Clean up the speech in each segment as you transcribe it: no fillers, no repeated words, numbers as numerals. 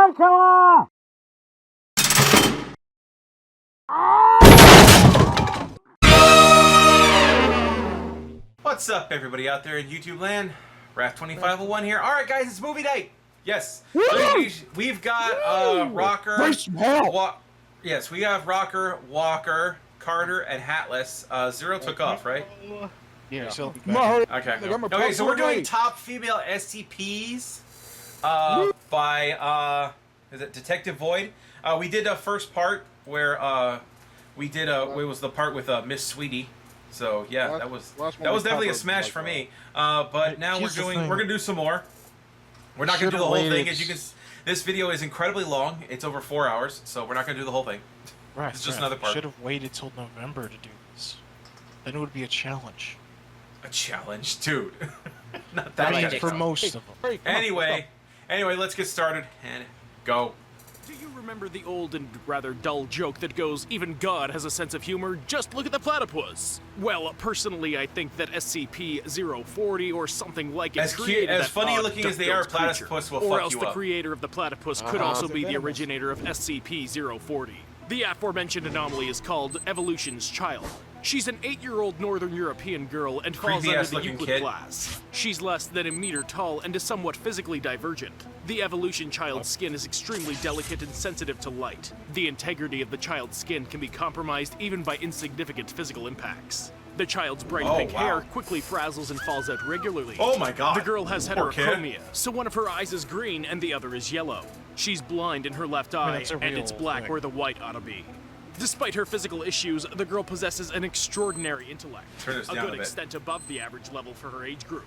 Dracula! What's up, everybody out there in YouTube land? Raph2501 here. Alright, guys, it's movie night! Yes. We've got Rocker. Yes, we have Rocker, Walker, Carter, and Hatless. Zero took off, right? Yeah. Okay. Okay, so we're doing top female SCPs by is it Detective Void? We did a first part where we did it was the part with Miss Sweetie. So yeah, that was definitely a smash for me. But now we're gonna do some more. We're not gonna do the whole thing. As you can, this video is incredibly long. It's over 4 hours, so we're not gonna do the whole thing. Right. It's just another part. Should have waited till November to do this. Then it would be a challenge. A challenge, dude. Not that kind for most of them. Anyway, let's get started and go. Do you remember the old and rather dull joke that goes, even God has a sense of humor, just look at the platypus? Well, personally, I think that SCP-040 or something like it as funny looking as they are, platypus will fuck you up. Or else the creator of the platypus could also be the originator of SCP-040. The aforementioned anomaly is called Evolution's Child. She's an 8-year-old Northern European girl and falls under the Euclid class. She's less than a meter tall and is somewhat physically divergent. The Evolution Child's skin is extremely delicate and sensitive to light. The integrity of the child's skin can be compromised even by insignificant physical impacts. The child's bright pink hair quickly frazzles and falls out regularly. Oh my god. The girl has heterochromia, so one of her eyes is green and the other is yellow. She's blind in her left eye, and it's black where the white ought to be. Despite her physical issues, the girl possesses an extraordinary intellect, a good extent above the average level for her age group.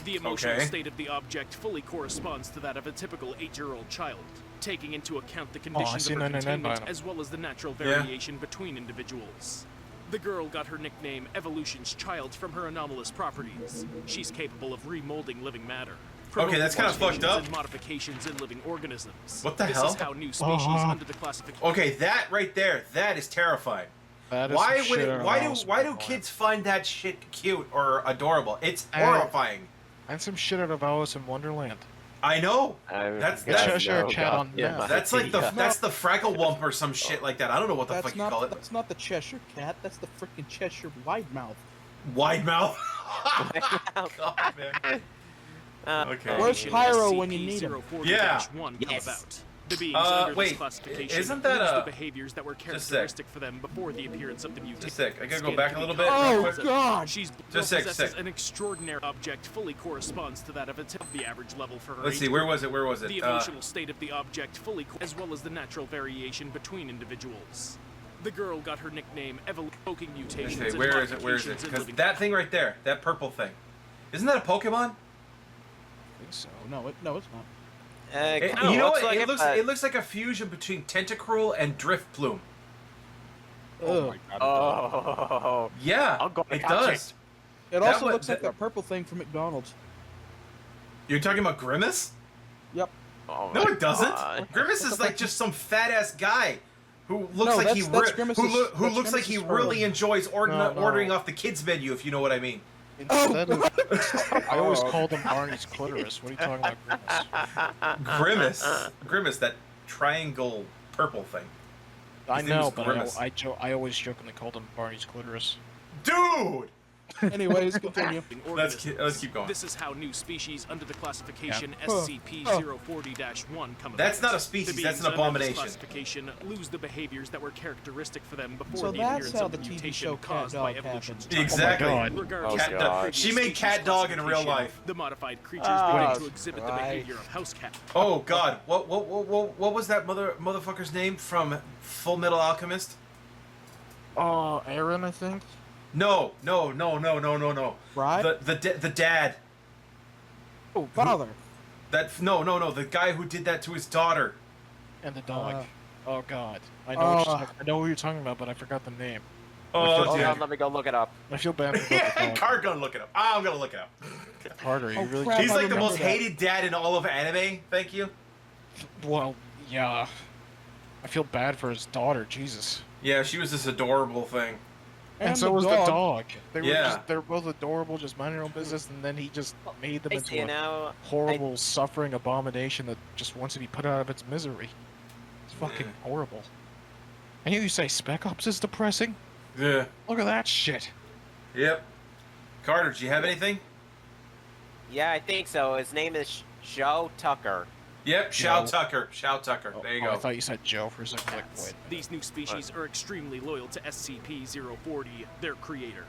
The emotional state of the object fully corresponds to that of a typical 8-year-old child, taking into account the conditions of her containment as well as the natural variation between individuals. The girl got her nickname Evolution's Child from her anomalous properties. She's capable of remolding living matter. Okay, that's kind of fucked up. And modifications in living organisms. What the hell? This is how new species under the classification. Okay, that right there, that is terrifying. That is why do kids find that shit cute or adorable? It's horrifying. And some shit out of Alice in Wonderland. I know. That's Cheshire Cat on that's like that's the Fraggle Wump or some shit like that. I don't know what the fuck you call it. That's not the Cheshire Cat. That's the freaking Cheshire Wide Mouth. Wide mouth. God, man. Okay. Where's Pyro when you need him? Yeah. Yes. The beings under this wait, classification isn't that the behaviors that were characteristic for them before the appearance of the mutation? Just a sec, I gotta go back a little bit. Oh god! She's just possesses an extraordinary object fully corresponds to that of the average level for her. Let's see, where was it? The emotional state of the object fully as well as the natural variation between individuals. The girl got her nickname evoking mutations. Okay, where is it? Where is it? Because that thing right there, that purple thing, isn't that a Pokemon? I think so. No, it's not. You know what? Like it looks like a fusion between Tentacruel and Driftplume. Oh my god. Yeah, it does. It also looks like that purple thing from McDonald's. You're talking about Grimace? Yep. Oh, no, it doesn't. Grimace is like just some fat ass guy who looks like he really enjoys ordering off the kids menu, if you know what I mean. Instead of, I always called him Barney's clitoris. What are you talking about, Grimace? Grimace, that triangle purple thing. I know, but I always jokingly called him Barney's clitoris. Dude! Anyways, continue. Let's keep going. This is how new species under the classification SCP-040-1 come about. That's not a species, that's an abomination. Classification lose the behaviors that were characteristic for them before the appearance of the mutation caused by evolution's child. Exactly. Oh she made cat dog in real life. The modified creatures began to exhibit the behavior of house cat. Oh god, what was that motherfucker's name from Full Metal Alchemist? Aaron, I think. No. Right? The dad. Oh, father. No. The guy who did that to his daughter. And the dog. Oh god. I know who you're talking about, but I forgot the name. Oh, dude. Let me go look it up. I feel bad for Carter's gonna look it up. I'm gonna look it up. Carter, you really? Crap, He's like the most hated dad in all of anime. Thank you. Well, yeah. I feel bad for his daughter. Jesus. Yeah, she was this adorable thing. And so was the dog. They were Yeah. they're both adorable, just minding their own business, and then he just made them into you a know, horrible, suffering abomination that just wants to be put out of its misery. It's fucking horrible. And you say Spec Ops is depressing? Yeah. Look at that shit. Yep. Carter, do you have anything? Yeah, I think so. His name is Joe Tucker. Yep, Shao Tucker. Shao Tucker. There you go. I thought you said Joe for a second. Like, wait. These new species are extremely loyal to SCP-040, their creator.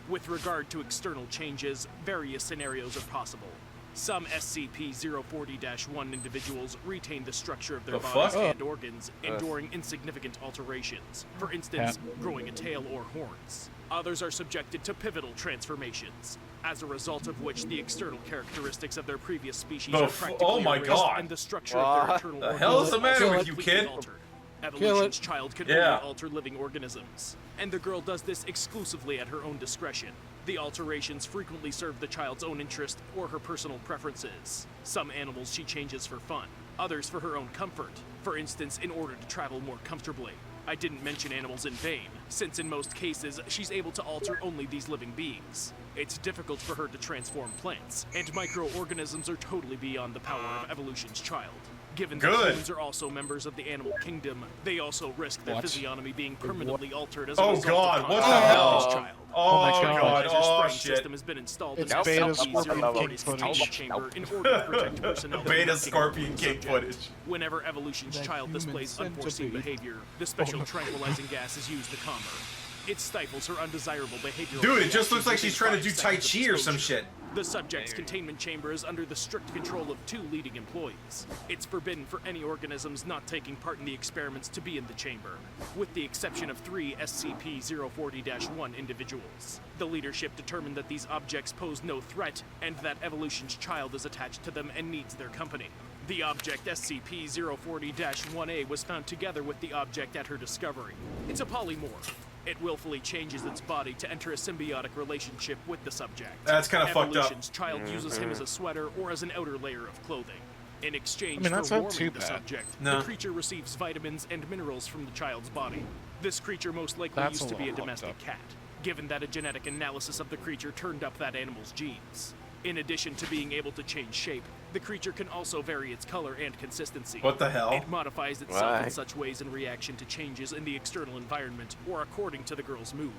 With regard to external changes, various scenarios are possible. Some SCP-040-1 individuals retain the structure of their The bodies fuck? and organs, enduring insignificant alterations. For instance, growing a tail or horns. Others are subjected to pivotal transformations, as a result of which the external characteristics of their previous species are practically oh my erased, God. and the structure of their internal The organs hell is the also matter with you, completely kid? altered. Evolution's child can only Yeah. alter living organisms, and the girl does this exclusively at her own discretion. The alterations frequently serve the child's own interest or her personal preferences. Some animals she changes for fun, others for her own comfort, for instance in order to travel more comfortably. I didn't mention animals in vain, since in most cases she's able to alter only these living beings. It's difficult for her to transform plants, and microorganisms are totally beyond the power of evolution's child. Given that Good. humans are also members of the animal kingdom, they also risk their What? physiognomy being permanently altered as a Oh result God, of what the contact with hell? this child. Oh my God. God, As oh her spraying shit. system has been installed It's in beta SCP-040's Scorpion King containment footage. chamber in order to protect personnel. Beta working Scorpion with the King subject. footage. Whenever evolution's That child human displays unforeseen centipede. behavior, the special tranquilizing gas is used to calm her. It stifles her undesirable behavior. Dude, it just looks like she's trying to do Tai Chi or some shit. The subject's containment chamber is under the strict control of 2 leading employees. It's forbidden for any organisms not taking part in the experiments to be in the chamber, with the exception of 3 SCP-040-1 individuals. The leadership determined that these objects pose no threat, and that evolution's child is attached to them and needs their company. The object SCP-040-1A was found together with the object at her discovery. It's a polymorph. It willfully changes its body to enter a symbiotic relationship with the subject. That's kinda fucked up. Evolution's child uses him as a sweater or as an outer layer of clothing. In exchange that's for not warming too the bad. subject, No. the creature receives vitamins and minerals from the child's body. This creature most likely That's used a to be a little domestic fucked cat, given that a genetic analysis of the creature turned up that animal's genes. In addition to being able to change shape, the creature can also vary its color and consistency. What the hell? It modifies itself in such ways in reaction to changes in the external environment or according to the girl's mood.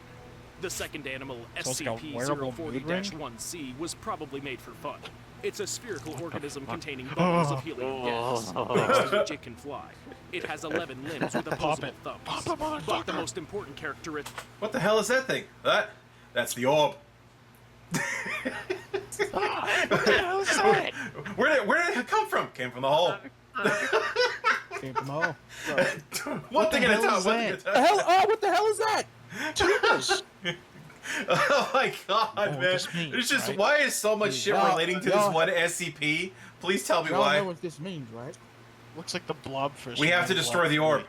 The second animal, So it's like a wearable mood ring? SCP-040-1C, was probably made for fun. It's a spherical organism containing bubbles of helium gas, thanks to which it can fly. It has 11 limbs with opposable thumbs. But the most important characteristic... What the hell is that thing? That's the orb. Where did it come from? Came from the hole. Came from home. One thing at a time. One thing at a The time. hell? Oh, what the hell is that? Tubers. Oh my God, what man! this means, There's just right? why is so much shit Y'all- relating to this y'all- one SCP? Please tell me Y'all why. know what this means, right? Looks like the blobfish. We have to destroy the orb.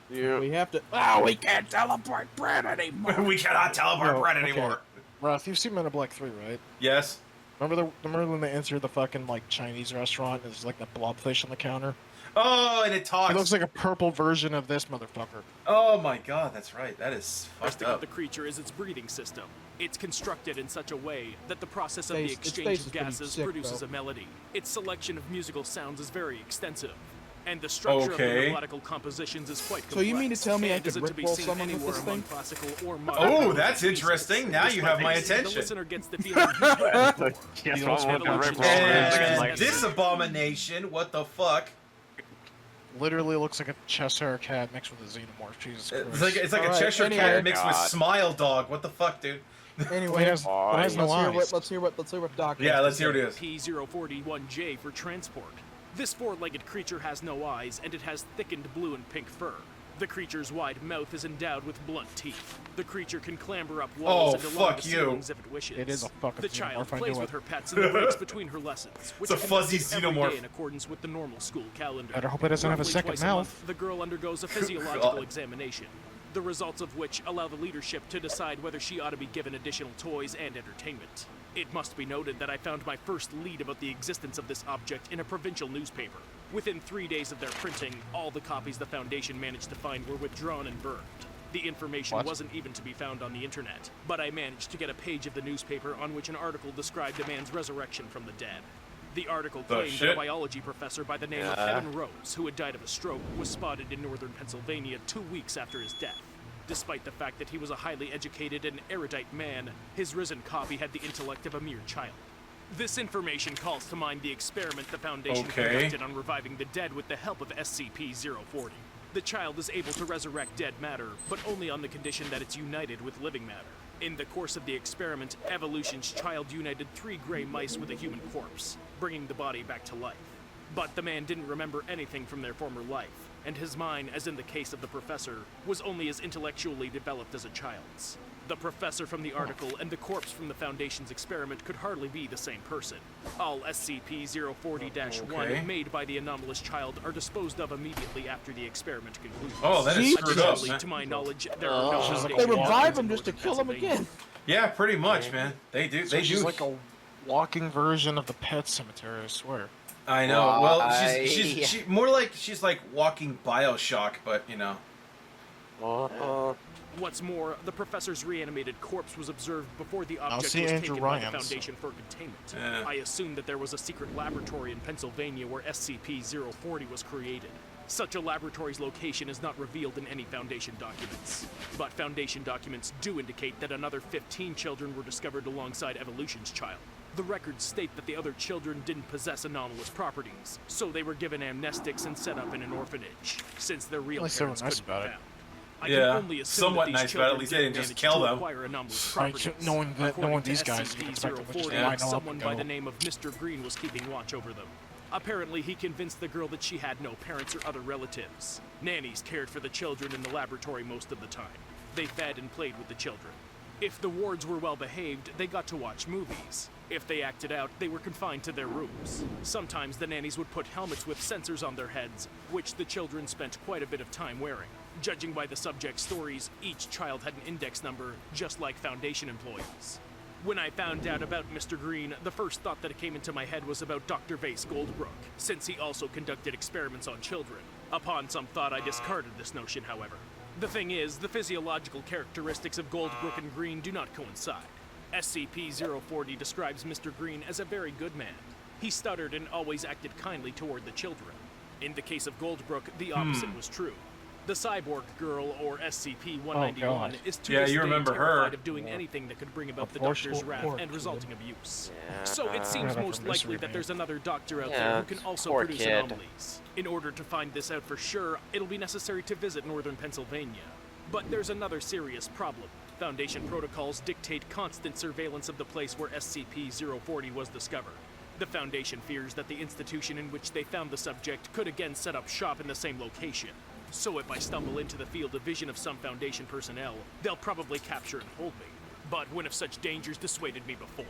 We have to. Oh, we can't teleport bread anymore. We cannot teleport No, bread okay. anymore. Roth, you've seen Men in Black 3, right? Yes. Remember when they enter the fucking like Chinese restaurant and there's like that blobfish on the counter? Oh, and it It talks. looks like a purple version of this motherfucker. Oh my God, that's right. That is fucked characteristic of up. the creature is its breathing system. It's constructed in such a way that the process of Its the face exchange is of pretty gases sick, produces though. a melody. Its selection of musical sounds is very extensive, and the structure Okay. of the melodical compositions is quite complex. So you mean to tell me I and could isn't to be rickroll seen someone with anywhere this among thing? classical or modern Oh, music that's pieces. interesting. Now you Despite have my this, attention. The listener gets the feeling he's heard it before. Yes, You what also would the have rip to- roll And like? this abomination, what the fuck? Literally looks like a Cheshire cat mixed with a xenomorph. Jesus Christ. It's like a Alright, Cheshire anyway. cat mixed with God. Smile Dog. What the fuck, dude? Anyway, It has no eyes. let's hear what Doc. Yeah, has let's to hear say. what it is. P-041J for transport. This four-legged creature has no eyes, and it has thickened blue and pink fur. The creature's wide mouth is endowed with blunt teeth. The creature can clamber up walls Oh, and along fuck the you. ceilings if it wishes. It is a fucking The child xenomorph, I plays knew with it. her pets in the breaks between her lessons, which a are fuzzy conducted every xenomorph. day in accordance with the normal school calendar. Better hope it doesn't have a Roughly second twice a mouth. month, the girl undergoes a physiological examination, the results of which allow the leadership to decide whether she ought to be given additional toys and entertainment. It must be noted that I found my first lead about the existence of this object in a provincial newspaper. Within 3 days of their printing, all the copies the Foundation managed to find were withdrawn and burned. The information What? wasn't even to be found on the internet, but I managed to get a page of the newspaper on which an article described a man's resurrection from the dead. The article claimed that a biology professor by the name of Evan Rose, who had died of a stroke, was spotted in northern Pennsylvania 2 weeks after his death. Despite the fact that he was a highly educated and erudite man, his risen copy had the intellect of a mere child. This information calls to mind the experiment the Foundation conducted on reviving the dead with the help of SCP-040. The child is able to resurrect dead matter, but only on the condition that it's united with living matter. In the course of the experiment, Evolution's child united 3 gray mice with a human corpse, bringing the body back to life. But the man didn't remember anything from their former life, and his mind, as in the case of the professor, was only as intellectually developed as a child's. The professor from the article and the corpse from the Foundation's experiment could hardly be the same person. All SCP-040-1 made by the anomalous child are disposed of immediately after the experiment concludes. Oh, that is screwed up, man. To my knowledge, there are no They revive him just to kill him again. Yeah, pretty much, man. They do. So They she's do. like a walking version of the Pet Cemetery, I swear. I know. Well, she's more like she's like walking BioShock, but you know. What's more, the professor's reanimated corpse was observed before the object was see taken Andrew by the Ryan, Foundation for containment. Yeah. I assumed that there was a secret laboratory in Pennsylvania where SCP-040 was created. Such a laboratory's location is not revealed in any Foundation documents. But Foundation documents do indicate that another 15 children were discovered alongside Evolution's child. The records state that the other children didn't possess anomalous properties, so they were given amnestics and set up in an orphanage, since their real At least they were parents nice couldn't be about it. found. I Yeah, can only assume somewhat that these nice about it. At children least they didn't just manage kill to them. acquire anomalous Right, properties. knowing According these to guys, you can expect them to just SCP-040, line up someone and by go. the name of Mr. Green was keeping watch over them. Apparently, he convinced the girl that she had no parents or other relatives. Nannies cared for the children in the laboratory most of the time. They fed and played with the children. If the wards were well behaved, they got to watch movies. If they acted out, they were confined to their rooms. Sometimes the nannies would put helmets with sensors on their heads, which the children spent quite a bit of time wearing. Judging by the subject's stories, each child had an index number, just like Foundation employees. When I found out about Mr. Green, the first thought that came into my head was about Dr. Vase Goldbrook, since he also conducted experiments on children. Upon some thought, I discarded this notion, however. The thing is, the physiological characteristics of Goldbrook and Green do not coincide. SCP-040 describes Mr. Green as a very good man. He stuttered and always acted kindly toward the children. In the case of Goldbrook, the opposite was true. The cyborg girl, or SCP-191, is to this day terrified of doing anything that could bring about the Doctor's wrath and resulting abuse. So it seems most likely that there's another doctor out there who can also produce anomalies. In order to find this out for sure, it'll be necessary to visit northern Pennsylvania. But there's another serious problem. Foundation protocols dictate constant surveillance of the place where SCP-040 was discovered. The Foundation fears that the institution in which they found the subject could again set up shop in the same location. So if I stumble into the field of vision of some Foundation personnel, they'll probably capture and hold me. But when have such dangers dissuaded me before?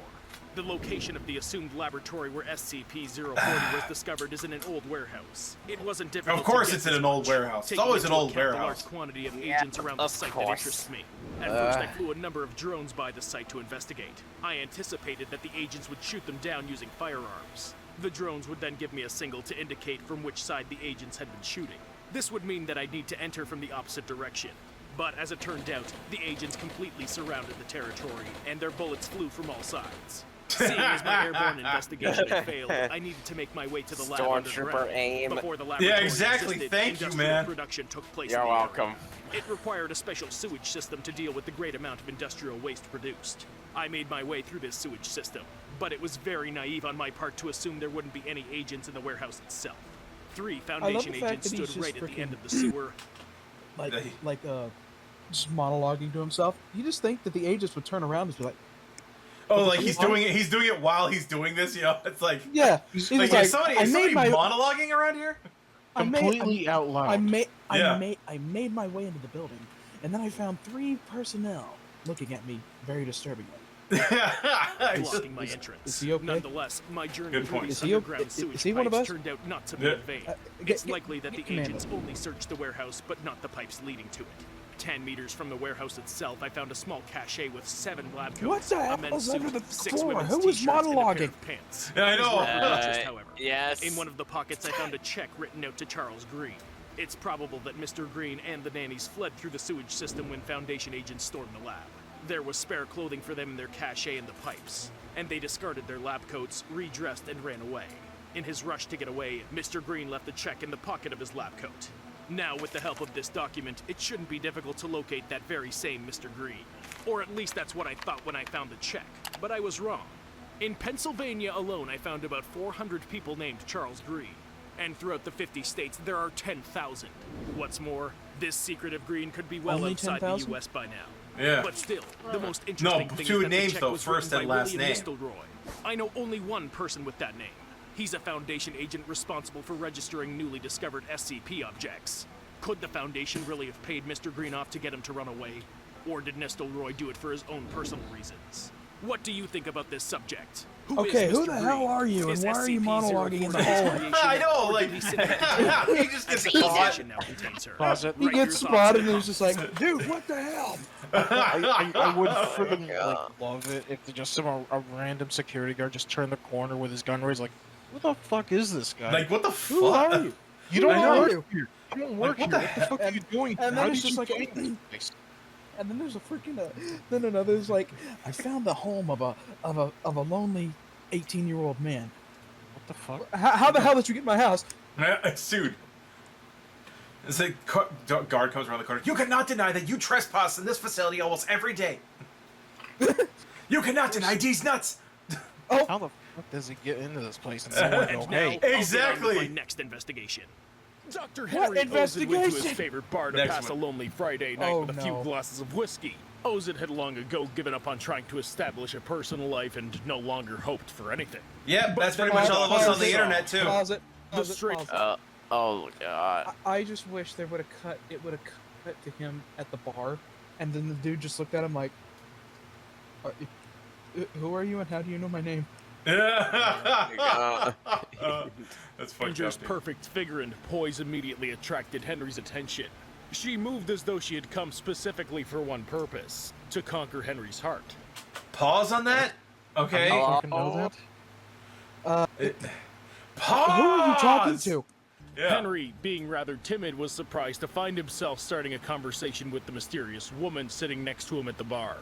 The location of the assumed laboratory where SCP-040 was discovered is in an old warehouse. It wasn't difficult. Of course to it's in an old warehouse. It's always an old warehouse. The large quantity of agents around the site that interests me. At first, I flew a number of drones by the site to investigate. I anticipated that the agents would shoot them down using firearms. The drones would then give me a signal to indicate from which side the agents had been shooting. This would mean that I'd need to enter from the opposite direction. But as it turned out, the agents completely surrounded the territory, and their bullets flew from all sides. Seeing as my airborne investigation had failed, I needed to make my way to the lab underground. aim. Before the laboratory exactly. existed, Thank you, industrial man. production took place You're in the area. welcome. It required a special sewage system to deal with the great amount of industrial waste produced. I made my way through this sewage system, but it was very naive on my part to assume there wouldn't be any agents in the warehouse itself. 3 Foundation agents stood right at the end of the sewer. Just monologuing to himself. You just think that the agents would turn around and be like, Oh, like he's doing it. He's doing it while he's doing this. You know, it's like yeah. like, is somebody monologuing around here? Completely out loud. I made my way into the building, and then I found 3 personnel looking at me very disturbingly. Blocking my entrance. Is he okay? Nonetheless, my journey through these Is he underground sewage is he one of pipes us? turned out not to be in vain. It's likely that the Commander. agents only searched the warehouse, but not the pipes leading to it. 10 meters from the warehouse itself, I found a small cache with 7 lab coats, What the a hell men's was suit, under the 6 floor? women's Who was t-shirts, and a pair monologuing? of pants. Yeah, I These know. were all purchased, however. Yes. In one of the pockets, I found a check written out to Charles Green. It's probable that Mr. Green and the nannies fled through the sewage system when Foundation agents stormed the lab. There was spare clothing for them in their cache in the pipes, and they discarded their lab coats, redressed, and ran away. In his rush to get away, Mr. Green left the check in the pocket of his lab coat. Now, with the help of this document, it shouldn't be difficult to locate that very same Mr. Green. Or at least that's what I thought when I found the check, but I was wrong. In Pennsylvania alone, I found about 400 people named Charles Green. And throughout the 50 states, there are 10,000. What's more, this secret of Green could be well Only outside 10,000? the U.S. by now. Yeah. But still, the most interesting thing two is that names, the check though, was first written and by last William name. Nistelrooy. I know only one person with that name. He's a Foundation agent responsible for registering newly discovered SCP objects. Could the Foundation really have paid Mr. Green off to get him to run away? Or did Nistelrooy do it for his own personal reasons? What do you think about this subject? Okay, is who Mr. the Green? hell are you, and Is why are you SCP-046 monologuing in the hallway? I know, or like, did he sit at the he just gets table? caught. Foundation now contains her. Closet. He Write your gets thoughts spotted in and the he's just like, dude, what the hell? I would freaking like, love it if just a random security guard just turned the corner with his gun raised, like, what the fuck is this guy? Like, what the Who are fuck? you? you don't I know work you. here. You don't work what here. the What the fuck are you doing? And How then it's did just you like, get in this place? and then there's a freaking no. There's like, I found the home of a lonely 18-year-old man. What the fuck? How the hell did you get in my house? Dude. It's like, guard comes around the corner. You cannot deny that you trespass in this facility almost every day. You cannot deny these nuts. How the fuck does he get into this place and someone go, And hey? now, I'll get on with Exactly. my next investigation. Dr. Henry Ozid went to his investigation? favorite bar to Next pass one. a lonely Friday night Oh, with a few no. glasses of whiskey. Ozid had long ago given up on trying to establish a personal life and no longer hoped for anything. Yep, that's pretty much all of us on the internet, too. Pause it. The straight- Oh god. I just wish they would have cut. It would have cut to him at the bar, and then the dude just looked at him like, "Who are you, and how do you know my name?" That's fucked Stranger's up, dude. perfect figure and poise immediately attracted Henry's attention. She moved as though she had come specifically for one purpose, to conquer Henry's heart. Pause on that? Okay. You fucking know that? Pause! Who are you talking to? Yeah. Henry, being rather timid, was surprised to find himself starting a conversation with the mysterious woman sitting next to him at the bar.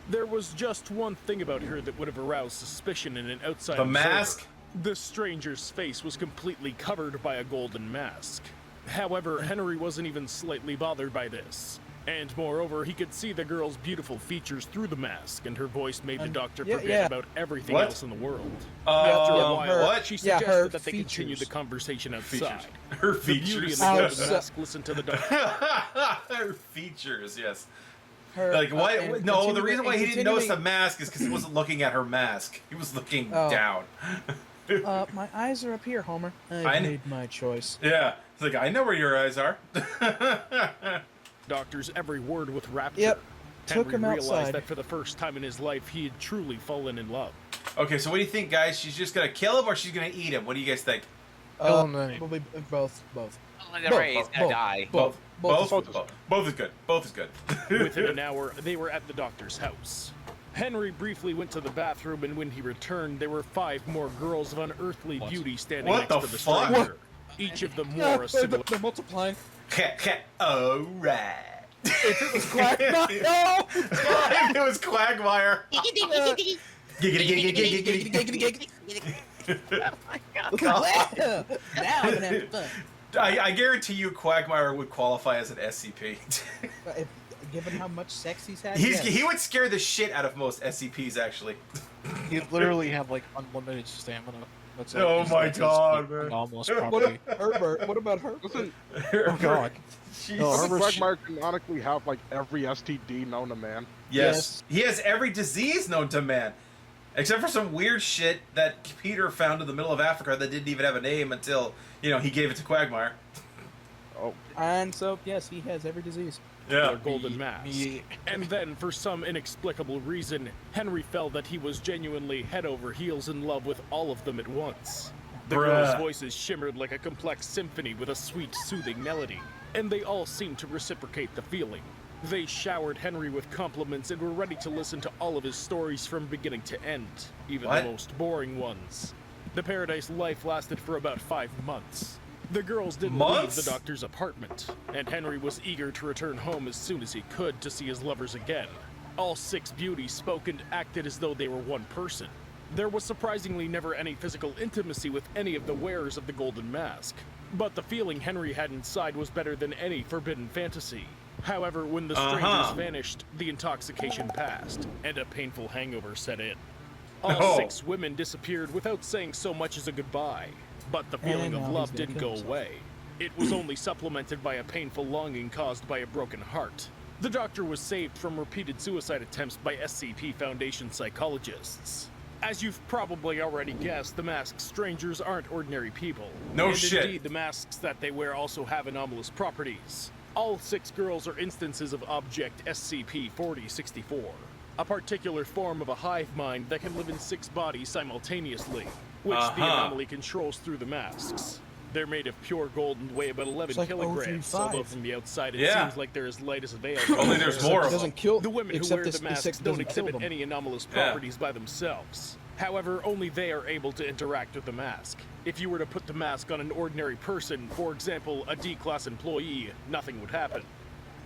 There was just one thing about her that would have aroused suspicion in an outside The observer. mask? The stranger's face was completely covered by a golden mask. However, Henry wasn't even slightly bothered by this. And moreover, he could see the girl's beautiful features through the mask, and her voice made the doctor yeah, forget yeah. about everything What? else in the world. Uh, After a while, what? she Yeah, suggested her that they continue the features. conversation outside. Her The beauty in features. the golden Outside. mask listened to the doctor. Her features, yes. Her, Like, why? and No, the continuing- reason why he and didn't notice the continuing- mask is because he wasn't looking at her mask. He was looking Oh. down. My eyes are up here, Homer. I I've kn- made my choice. Yeah. It's like, I know where your eyes are. Doctor's every word with rapture. Yep. Took Henry him realized outside. that for the first time in his life, he had truly fallen in love. Okay, so what do you think, guys? She's just gonna kill him or she's gonna eat him? What do you guys think? Kill him then. Probably both. The Ray is gonna die. Both. Both. Both is good. Both is good. Within an hour, they were at the doctor's house. Henry briefly went to the bathroom, and when he returned, there were 5 more girls of unearthly beauty standing What next the to the fuck? stranger. Each of them wore a similar. They're multiplying. Alright. If it was Quack, no! It was Quagmire. Giggity, giggity, giggity, giggity, giggity. Now I'm gonna have fun. I guarantee you Quagmire would qualify as an SCP. Given how much sex he's had, He yes. would scare the shit out of most SCPs, actually. You literally have like unlimited stamina. That's it. Oh He's my like- he's God, like man. Almost What, probably. Herbert? What about Herbert? Listen, Oh god. Jeez. No, doesn't Herbert's- Quagmire canonically have like every STD known to man? Yes. He has every disease known to man. Except for some weird shit that Peter found in the middle of Africa that didn't even have a name until, he gave it to Quagmire. Oh, And so, yes, he has every disease. Their golden mask. Me- And then, for some inexplicable reason, Henry felt that he was genuinely head over heels in love with all of them at once. The girls' Bruh. voices shimmered like a complex symphony with a sweet, soothing melody, and they all seemed to reciprocate the feeling. They showered Henry with compliments and were ready to listen to all of his stories from beginning to end, even What? the most boring ones. The Paradise life lasted for about 5 months. The girls didn't Months? leave the doctor's apartment, and Henry was eager to return home as soon as he could to see his lovers again. All 6 beauties spoke and acted as though they were one person. There was surprisingly never any physical intimacy with any of the wearers of the golden mask, but the feeling Henry had inside was better than any forbidden fantasy. However, when the strangers vanished, the intoxication passed, and a painful hangover set in. All 6 women disappeared without saying so much as a goodbye, but the feeling of love didn't go away. It was only supplemented by a painful longing caused by a broken heart. The doctor was saved from repeated suicide attempts by SCP Foundation psychologists. As you've probably already guessed, the masked strangers aren't ordinary people. No and shit. Indeed, the masks that they wear also have anomalous properties. All 6 girls are instances of object SCP-4064, a particular form of a hive mind that can live in 6 bodies simultaneously, which the anomaly controls through the masks. They're made of pure gold and weigh about 11 like kilograms, 035. although from the outside it seems like they're as light as a veil. Only there's more of them. Doesn't kill. The women who except wear this- the masks six don't doesn't kill exhibit them. any anomalous properties by themselves. However, only they are able to interact with the mask. If you were to put the mask on an ordinary person, for example, a D-class employee, nothing would happen.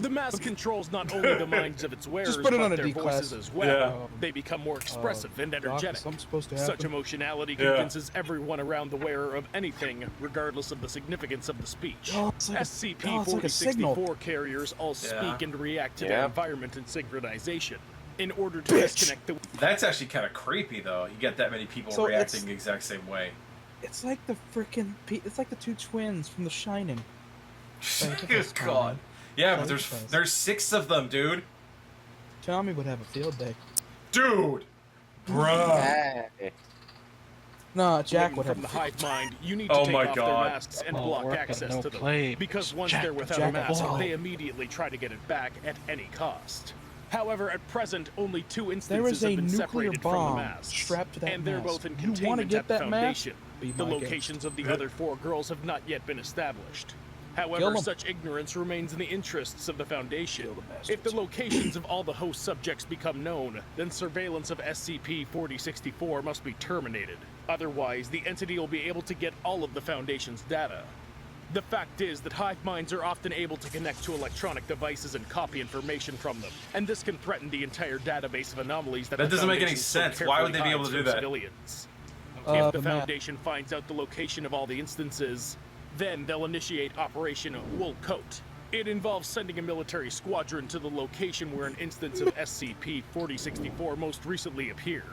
The mask controls not only the minds of its wearers, put it but on a their D-class. voices as well. Yeah. They become more expressive and Doc, is energetic. something supposed to Such happen? emotionality Yeah. convinces everyone around the wearer of anything, regardless of the significance of the speech. Oh, it's like a- SCP-4064 carriers all speak and react to their environment in synchronization. In order to disconnect the... That's actually kind of creepy, though. You get that many people So reacting the exact same way. It's like the freaking. It's like the 2 twins from The Shining. Good God. Yeah, but Sorry, there's 6 of them, dude. Tommy would have a field day. Dude! Bruh. Hey. No, Jack women would have. from the hive mind, you need Oh to take my off God. their masks and Oh, block work, access no to them. play. Because once Jack- they're without Jack a mask, Ball. they immediately try to get it back at any cost. However, at present, only 2 There instances is a have been nuclear separated from the bomb masks, strapped to that and they're mask. both in You wanna containment get at the that mask? Foundation. Be The my locations of the other 4 girls have not yet been established. Kill However, 'em. such ignorance remains in the interests of the Foundation. Kill the If the bastards. locations of all the host subjects become known, then surveillance of SCP-4064 must be terminated. Otherwise, the entity will be able to get all of the Foundation's data. The fact is that hive minds are often able to connect to electronic devices and copy information from them, and this can threaten the entire database of anomalies that That the doesn't make any Foundation so sense. Why would they be carefully able to do hides that? from civilians. If the the map. Foundation finds out the location of all the instances, then they'll initiate Operation Wool Coat. It involves sending a military squadron to the location where an instance of SCP-4064 most recently appeared.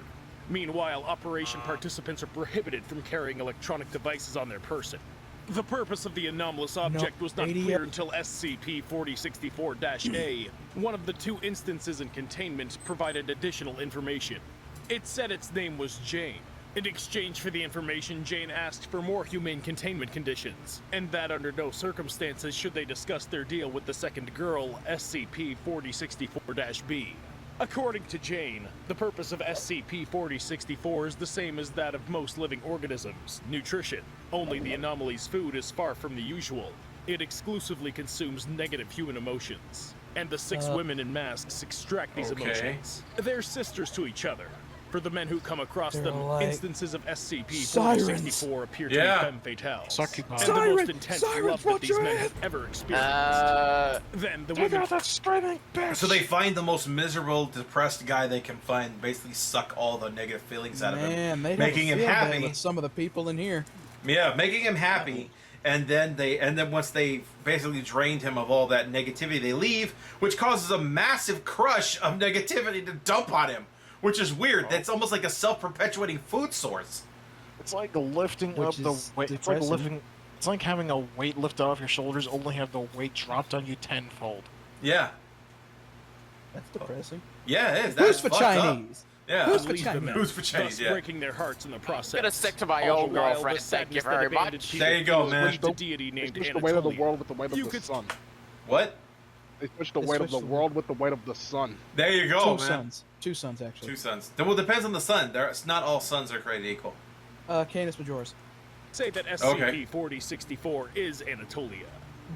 Meanwhile, operation participants are prohibited from carrying electronic devices on their person. The purpose of the anomalous object was not idiot. clear until SCP-4064-A, one of the 2 instances in containment, provided additional information. It said its name was Jane. In exchange for the information, Jane asked for more humane containment conditions, and that under no circumstances should they discuss their deal with the second girl, SCP-4064-B. According to Jane, the purpose of SCP-4064 is the same as that of most living organisms, nutrition. Only the anomaly's food is far from the usual. It exclusively consumes negative human emotions. And the 6 women in masks extract these emotions. They're sisters to each other. For the men who come across They're them, like instances of SCP-4064 appear to be femme fatales. Succubus. And the most Siren! intense Siren, love that watch these your men head! have ever experienced. Then the Take women out that screaming bitch! So they find the most miserable, depressed guy they can find, basically suck all the negative feelings out of him, Man, they making him have a field day happy. with some of the people in here. Yeah, making him happy, and then once they basically drained him of all that negativity, they leave, which causes a massive crush of negativity to dump on him, which is weird. That's almost like a self-perpetuating food source. It's like lifting Which up the is weight. It's like depressing. lifting. It's like having a weight lifted off your shoulders, only have the weight dropped on you tenfold. Yeah, That's depressing. yeah, it is. Who's That's for fucked up. Chinese? Yeah, Who's for leave the Chinese? men, Who's for Chinese, thus yeah. breaking their hearts in the process. I'm gonna stick to my All old the while, girlfriend. the Thank you sadness that very abandoned much. people There you go, feels man. with the deity They named switched the weight of the Anatolia. world with the weight of You the could- sun. What? They switched the They weight of the switched the- world with the weight of the sun. There you go, Two man. sons. 2 sons, actually. 2 suns. Well, it depends on the sun. It's not all suns are created equal. Canis Majoris. Say that SCP-4064 is Anatolia,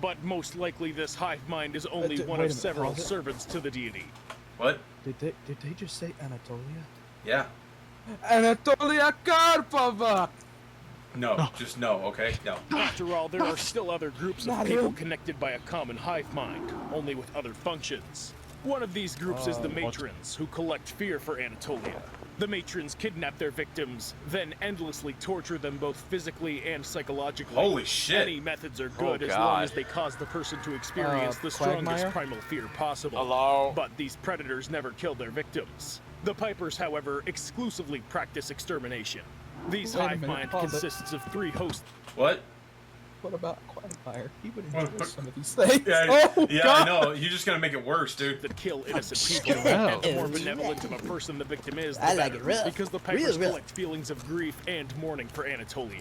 but most likely this hive mind is only wait one a of minute, several was it? servants to the deity. What? Did they just say Anatolia? Yeah. Anatolia Karpova! No, just no, okay? No. After all, there are still other groups of Not people him. connected by a common hive mind, only with other functions. One of these groups is the matrons, who collect fear for Anatolia. The matrons kidnap their victims, then endlessly torture them both physically and psychologically. Holy shit. Any methods are good Oh, as long God. as they cause the person to experience the strongest Quagmire? primal fear possible. Hello? But these predators never kill their victims. The Pipers, however, exclusively practice extermination. These Wait a hive minute, mind pause it. consists of 3 hosts. What? What about Quagmire? He would Well, enjoy some of these things. Yeah, Oh, yeah, God. I know. You're just gonna make it worse, dude. That kill innocent people, Wow. and the more benevolent of a person the victim is, the I like better, it rough. because the Pipers Real rough. collect feelings of grief and mourning for Anatolia.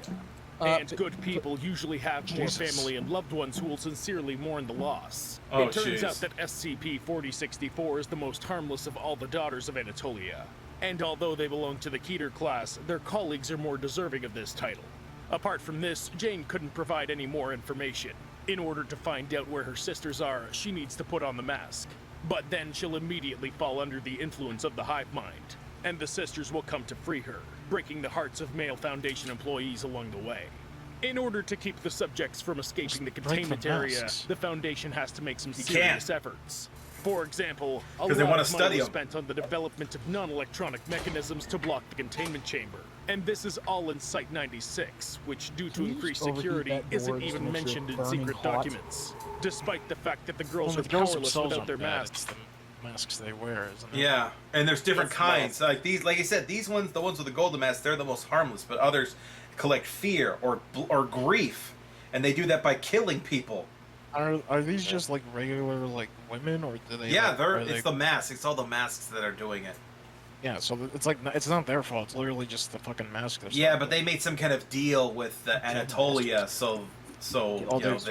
Uh, And but- good people usually have more Jesus. family and loved ones who will sincerely mourn the loss. Oh, It turns jeez. out that SCP-4064 is the most harmless of all the daughters of Anatolia. And although they belong to the Keter class, their colleagues are more deserving of this title. Apart from this, Jane couldn't provide any more information. In order to find out where her sisters are, she needs to put on the mask. But then she'll immediately fall under the influence of the hive mind, and the sisters will come to free her, breaking the hearts of male Foundation employees along the way. In order to keep the subjects from escaping the break the containment area, masks. the Foundation has to make some You serious efforts. For example, a 'Cause they lot wanna of money study was 'em. spent on the development of non-electronic mechanisms to block the containment chamber. And this is all in Site-96, which, due to Can you increased just overheat security, that door isn't just to even make sure mentioned it's in burning secret hot? documents. Despite the fact that the girls Well, are the girls powerless themselves without aren't their bad, masks. it's the masks they wear, isn't it? Yeah, and there's different It's kinds. Like these, like I said, these ones, the ones with the golden mask, they're the most harmless. But others collect fear or grief, and they do that by killing people. Are these just like regular like women, or do they? Yeah, like, they're. are they- It's the masks. It's all the masks that are doing it. Yeah, so it's like it's not their fault. It's literally just the fucking mask. they're Yeah, stuck but with. they made some kind of deal with Anatolia, so Oh, you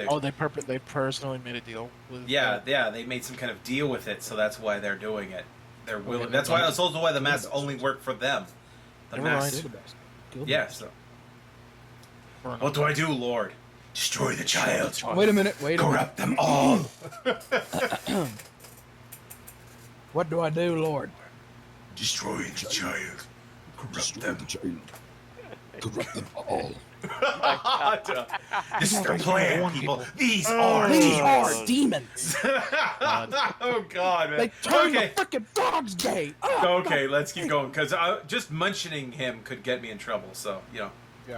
know, they personally made a deal with. yeah, they made some kind of deal with it, so that's why they're doing it. They're willing. Okay, That's then- why. That's also why the masks only work for them. The Never masks. mind. Kill the best. Kill the Yeah. best. So, Fair enough. what do I do, Lord? Destroy the child. Wait a minute. Wait a minute. Corrupt them all. What do I do, Lord? Destroy the child. Corrupt them. Corrupt them all. This is the plan, warn people. people. These are These demons. are demons. Oh God, man. They turn Okay. the freaking frogs gay. Oh, Okay, let's keep going because just mentioning him could get me in trouble. So you know.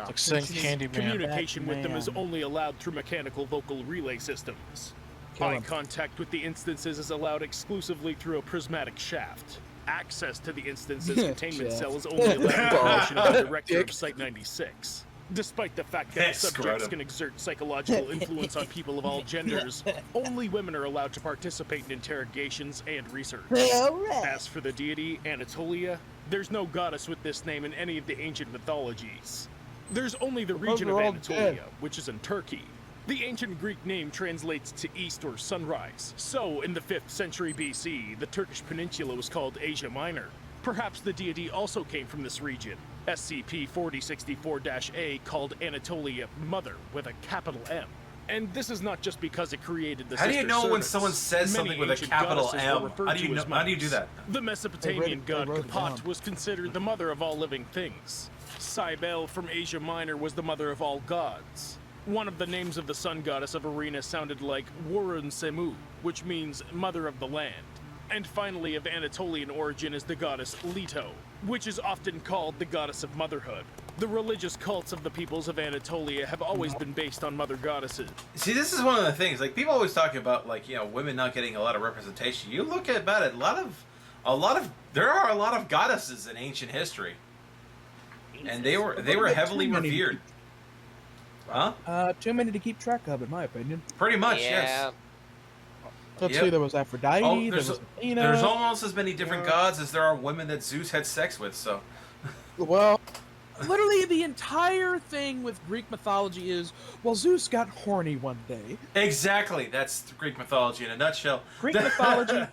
It's like saying Candyman. Communication with them is Batman. only allowed through mechanical vocal relay systems. Kill Eye him. contact with the instances is allowed exclusively through a prismatic shaft. Access to the instance's containment Shaft. cell is only allowed through permission of the director Dick. of Site-96. Despite the fact that Screwed subjects him. can exert psychological influence on people of all genders, only women are allowed to participate in interrogations and research. All right. As for the deity, Anatolia, there's no goddess with this name in any of the ancient mythologies. There's only the region of are all Anatolia, dead. which is in Turkey. The ancient Greek name translates to east or sunrise. So, in the 5th century BC, the Turkish peninsula was called Asia Minor. Perhaps the deity also came from this region. SCP-4064-A called Anatolia Mother with a capital M. And this is not just because it created the How do you sister know when servants. someone says Many something with a ancient capital goddesses M? were referred How do you to know? as How do you do mothers. that? The Mesopotamian god they wrote it Kapat down. was considered the mother of all living things. Cybele from Asia Minor was the mother of all gods. One of the names of the sun goddess of Arena sounded like Warun Semu, which means mother of the land. And finally, of Anatolian origin is the goddess Leto, which is often called the goddess of motherhood. The religious cults of the peoples of Anatolia have always been based on mother goddesses. See, this is one of the things. Like people always talk about, like women not getting a lot of representation. You look at about it, there are a lot of goddesses in ancient history, and they were heavily Too many. revered. Huh? Too many to keep track of, in my opinion. Pretty much, Yeah. yes. Let's Yep. see, there was Aphrodite, Oh, there there's was Athena. there's almost as many different gods as there are women that Zeus had sex with. So Well, literally the entire thing with Greek mythology is, well, Zeus got horny one day. exactly, that's Greek mythology in a nutshell. Greek mythology,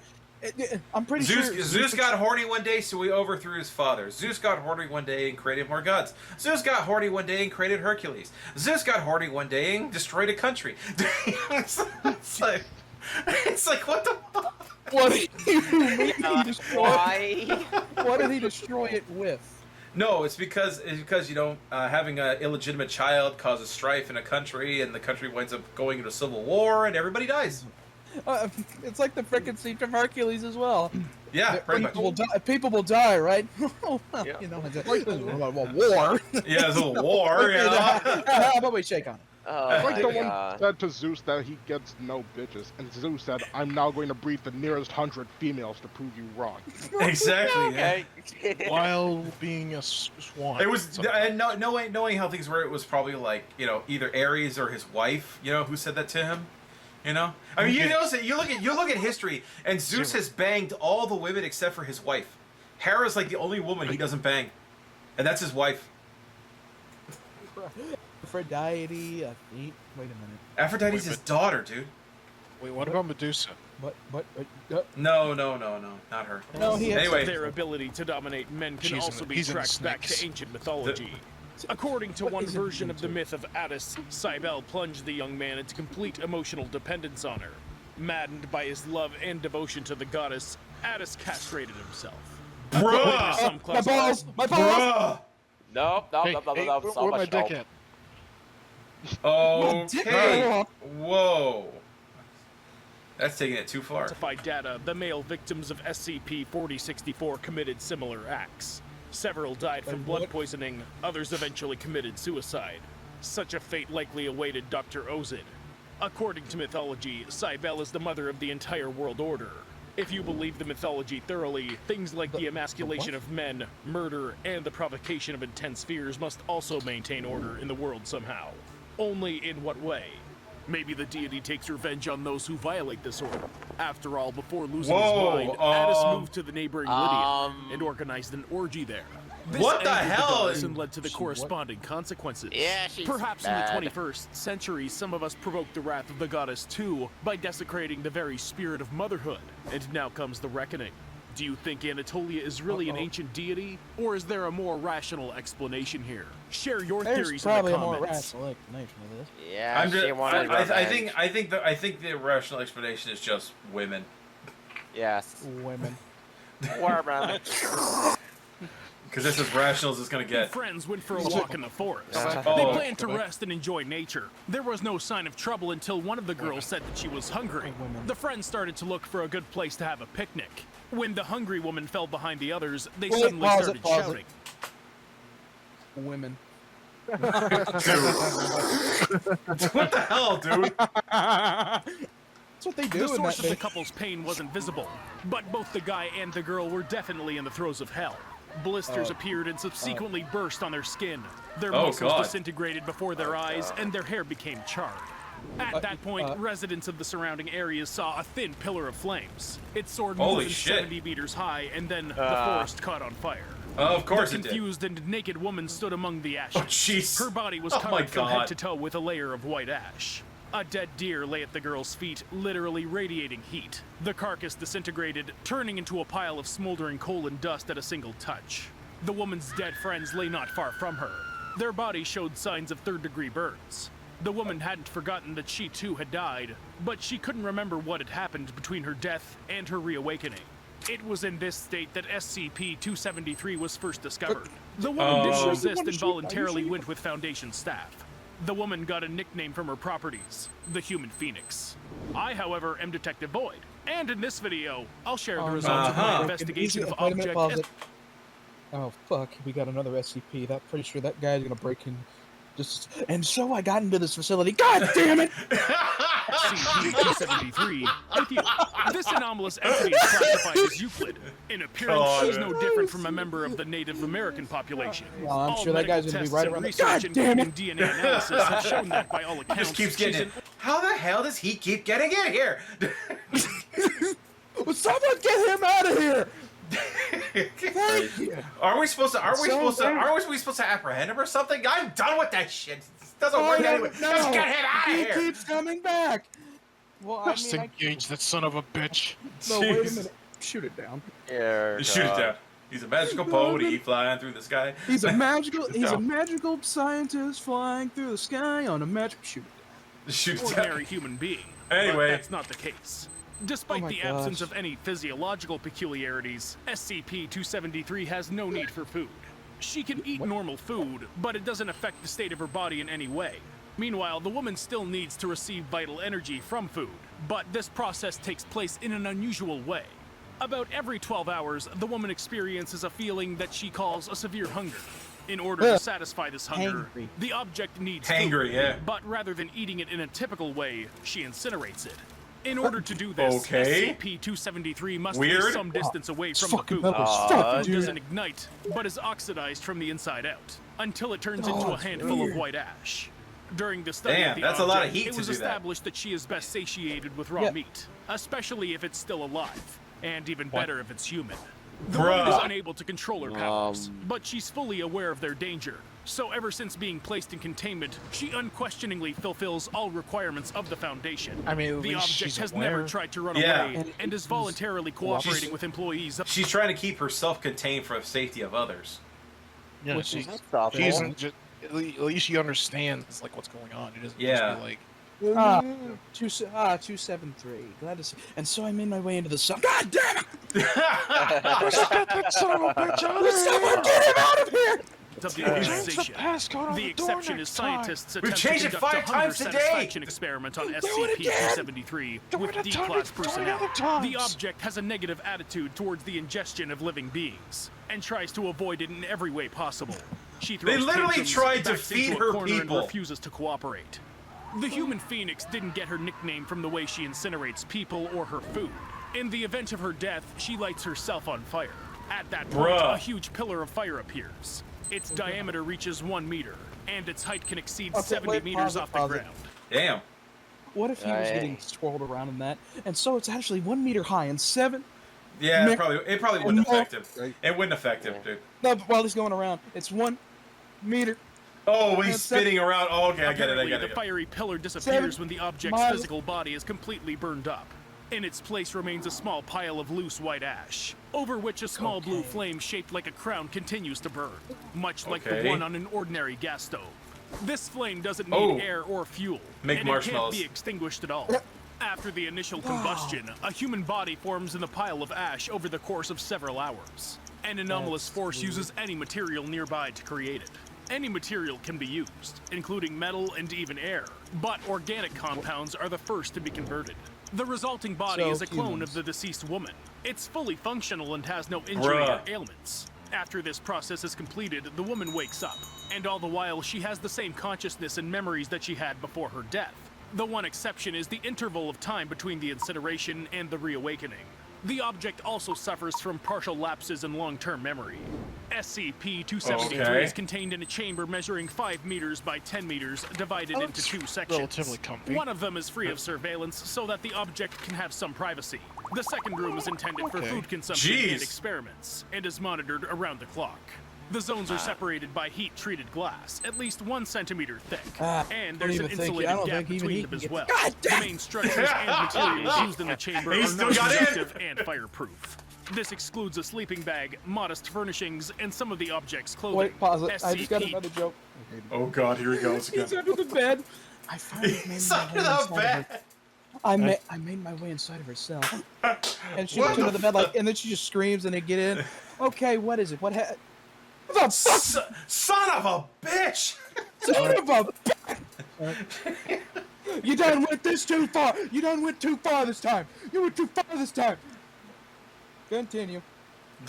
I'm pretty sure... Zeus got horny one day, so he overthrew his father. Zeus got horny one day and created more gods. Zeus got horny one day and created Hercules. Zeus got horny one day and destroyed a country. It's like what the fuck? What did he destroy? Why? What did he destroy it with? No, it's because having an illegitimate child causes strife in a country, and the country winds up going into civil war, and everybody dies. It's like the frickin' Siege of Hercules as well. Yeah, pretty much. People will die, right? Yeah. You know, it's like a war. Yeah, there's a war. You know? How about we shake on it? Oh It's like my the one God. said to Zeus that he gets no bitches, and Zeus said, "I'm now going to breed the nearest 100 females to prove you wrong." Exactly. Yeah. Okay. While being a swan. It was knowing how things were. It was probably like either Ares or his wife. Who said that to him. I mean, you notice it. You look at history, and Zeus has banged all the women except for his wife. Hera's like the only woman he doesn't bang, and that's his wife. Aphrodite, wait a minute. Aphrodite's his daughter, dude. Wait, what about Medusa? No, not her. No, he has Anyway, Their ability to dominate men can He's also be in the tracked back snakes. to ancient mythology. According to What one is it version of the into? myth of Attis, Cybele plunged the young man into complete emotional dependence on her. Maddened by his love and devotion to the goddess, Attis castrated himself. bruh, Some my balls! My balls! bruh. Nope, nope, Hey, nope, nope, hey, nope, so where my much dick nope. at? Okay. Whoa. That's taking it too far. Classified data, the male victims of SCP-4064 committed similar acts. Several died from blood what? poisoning, others eventually committed suicide. Such a fate likely awaited Dr. Ozid. According to mythology, Cybele is the mother of the entire world order. If you believe the mythology thoroughly, things like the emasculation of men, murder, and the provocation of intense fears must also maintain order in the world somehow. Only in what way? Maybe the deity takes revenge on those who violate this order. After all, before losing Whoa, his mind, Attis moved to the neighboring Lydia and organized an orgy there. This What the angered hell? goddess and led to the corresponding consequences. Yeah, she's Perhaps bad. in the 21st century, some of us provoked the wrath of the goddess too by desecrating the very spirit of motherhood. And now comes the reckoning. Do you think Anatolia is really an ancient deity, or is there a more rational explanation here? Share your There's theories in probably the a more comments. rational explanation of this. Yeah, I'm she just, wanted revenge. I think the rational explanation is just women. Yes. Women. Women. Because that's as rational as it's gonna get. Friends went for a walk in the forest. Yeah. They Oh, planned to rest and enjoy nature. There was no sign of trouble until one of the girls said that she was hungry. The friends started to look for a good place to have a picnic. When the hungry woman fell behind the others, they Wait, suddenly pause it, started pause it. shouting. Women. Dude. What the hell, dude? That's what they do The in source that of the bitch. couple's pain wasn't visible, but both the guy and the girl were definitely in the throes of hell. Blisters appeared and subsequently burst on their skin. Their Oh, muscles God. disintegrated before their eyes, and their hair became charred. At that point, residents of the surrounding areas saw a thin pillar of flames. It soared more Holy than shit. 70 meters high, and then the forest caught on fire. Of course The it did. confused and naked woman stood among the ashes. Oh, jeez. Her body was Oh covered my from God. head to toe with a layer of white ash. A dead deer lay at the girl's feet, literally radiating heat. The carcass disintegrated, turning into a pile of smoldering coal and dust at a single touch. The woman's dead friends lay not far from her. Their bodies showed signs of third-degree burns. The woman hadn't forgotten that she too had died, but she couldn't remember what had happened between her death and her reawakening. It was in this state that SCP-273 was first discovered. The woman didn't resist and voluntarily went with Foundation staff. The woman got a nickname from her properties, the Human Phoenix. I, however, am Detective Void, and in this video, I'll share the results of my investigation of Wait a minute, pause Object it. Oh fuck, we got another SCP. That pretty sure that guy's gonna break in. And so I got into this facility. God damn it! SCP-273 with you. This anomalous entity is classified as Euclid. In appearance, God. she's no different from a member of the Native American population. Well, I'm All sure that guy's medical gonna be tests right and around the- research, God damn it! including DNA analysis, have shown that by all accounts, Just keeps getting she's it. How the hell does he keep getting in here? Will someone get him out of here! Thank you. Are we supposed to apprehend him or something? I'm done with that shit. This doesn't work anyway. no. Just get him out of He here. keeps coming back. Well, I Just mean, engage that son of a bitch. no, wait a Jeez. minute. Shoot it down. Dear Shoot it God. down. He's a magical pony flying through the sky. He's a magical. He's a No. magical scientist flying through the sky on a magic. Shoot it Shoot it ordinary down. human being. Anyway. But that's not the case. Despite Oh my the absence gosh. of any physiological peculiarities, SCP-273 has no need for food. She can eat normal food, but it doesn't affect the state of her body in any way. Meanwhile, the woman still needs to receive vital energy from food, but this process takes place in an unusual way. About every 12 hours, the woman experiences a feeling that she calls a severe hunger. In order to satisfy this hunger, Hangry. the object needs Hangry, food, yeah. but rather than eating it in a typical way, she incinerates it. In order to do this, Okay. SCP-273 must Weird. be some distance away It's from the fucking food. metal as The fuck, food dude. doesn't ignite, but is oxidized from the inside out, until it turns into a it's handful weird. of white ash. During the study Damn, of the that's a object, lot of heat it to was do that. established that she is best satiated with raw Yeah. meat, especially if it's still alive, and even better if it's human. The Bruh. woman is unable to control her powers, but she's fully aware of their danger. So ever since being placed in containment, she unquestioningly fulfills all requirements of the Foundation. I mean, at the least object she's has aware. never tried to run Yeah. away and is voluntarily cooperating with employees. She's trying to keep herself contained for the safety of others. Yeah, Which she, is she isn't just. At least she understands like what's going on. It doesn't Yeah. just be like. 273. Glad to see. And so I made my way into the sun. God damn it! Get that son of a bitch out Will someone get him out of here! Of the Change the organization. passcode on The the door exception is next time. scientists We've attempt to changed it conduct 5 a hunger times today. satisfaction experiment on it again. SCP-273 Do with it a D-class time, do it personnel. other times. The object has a negative attitude towards the ingestion of living beings and tries to avoid it in every way possible. She throws literally tantrums, tried to backs feed into a her corner people. and refuses to cooperate. The human phoenix didn't get her nickname from the way she incinerates people or her food. In the event of her death, she lights herself on fire. At that point, Bruh. a huge pillar of fire appears. Its diameter reaches 1 meter, and its height can exceed Okay, 70 wait, meters pause it, off the pause it. ground. Damn. What if he was getting swirled around in that? And so it's actually 1 meter high and 7. Yeah, Nick- it probably wouldn't No. affect him. It wouldn't affect him, dude. No, but while he's going around, it's 1 meter. Oh, he's That's spinning around. Oh, okay, I get it. Apparently, I get the it. fiery pillar disappears 7 when the object's miles. physical body is completely burned up. In its place remains a small pile of loose white ash, over which a small blue flame shaped like a crown continues to burn, much like the Okay. one on an ordinary gas stove. This flame doesn't need Oh. air or fuel, Make and it can't marshmallows. be extinguished at all. After the initial combustion, a human body forms in the pile of ash over the course of several hours. An anomalous force uses any material nearby to create it. Any material can be used, including metal and even air, but organic compounds are the first to be converted. The resulting body So is a clone humans. of the deceased woman. It's fully functional and has no injury or Bruh. ailments. After this process is completed, the woman wakes up, and all the while she has the same consciousness and memories that she had before her death. The one exception is the interval of time between the incineration and the reawakening. The object also suffers from partial lapses in long-term memory. SCP-273 Okay. is contained in a chamber measuring 5 meters by 10 meters, divided Oh, into it's 2 sections. relatively comfy. One of them is free of surveillance so that the object can have some privacy. The second room is intended for Okay. food consumption Jeez. and experiments, and is monitored around the clock. The zones are separated by heat-treated glass, at least 1 centimeter thick, and don't there's an even think- I insulated don't gap think even between he them can as get- well. God The damn! main structures and materials used in the chamber He are still got in. non-destructive and fireproof. This excludes a sleeping bag, modest furnishings, and some of the object's clothing. Wait, pause it. I just got SCP another joke. Oh God, here he goes He's again. under the bed. I finally made He's my under way the inside of her. bed. I made my way inside of her cell. And she What looks under the bed like, and then she just screams and they get in. Okay, what is it? What the fuck? Son of a bitch! Son of a You done went this too far. You done went too far this time. You went too far this time. Continue.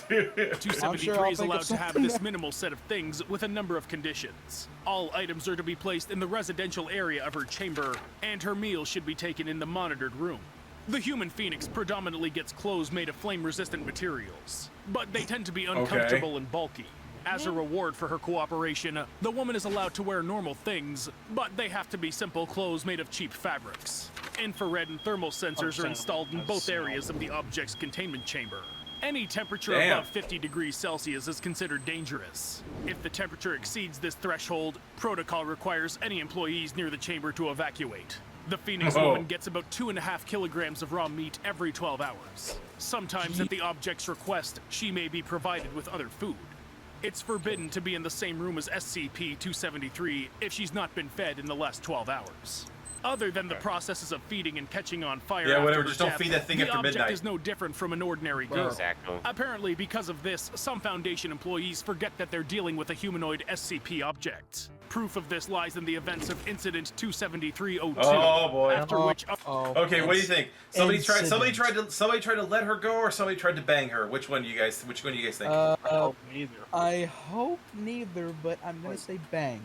273 I'll is think allowed of to have something this now. minimal set of things with a number of conditions. All items are to be placed in the residential area of her chamber, and her meal should be taken in the monitored room. The human phoenix predominantly gets clothes made of flame-resistant materials, but they tend to be uncomfortable and bulky. As a reward for her cooperation, the woman is allowed to wear normal things, but they have to be simple clothes made of cheap fabrics. Infrared and thermal sensors are installed in both areas of the object's containment chamber. Any temperature Damn. above 50 degrees Celsius is considered dangerous. If the temperature exceeds this threshold, protocol requires any employees near the chamber to evacuate. The Phoenix Whoa. woman gets about 2.5 kilograms of raw meat every 12 hours. Sometimes at the object's request, she may be provided with other food. It's forbidden to be in the same room as SCP-273 if she's not been fed in the last 12 hours. Other than the processes of feeding and catching on fire Yeah, after whatever. her Just don't death, feed that thing the after object midnight. is no different from an ordinary girl. Exactly. Apparently, because of this, some Foundation employees forget that they're dealing with a humanoid SCP object. Proof of this lies in the events of Incident 27302. Oh boy. After which, Okay, what do you think? Somebody tried Incident. to let her go, or somebody tried to bang her. Which one do you guys think? Neither. I hope neither, but I'm gonna say bang.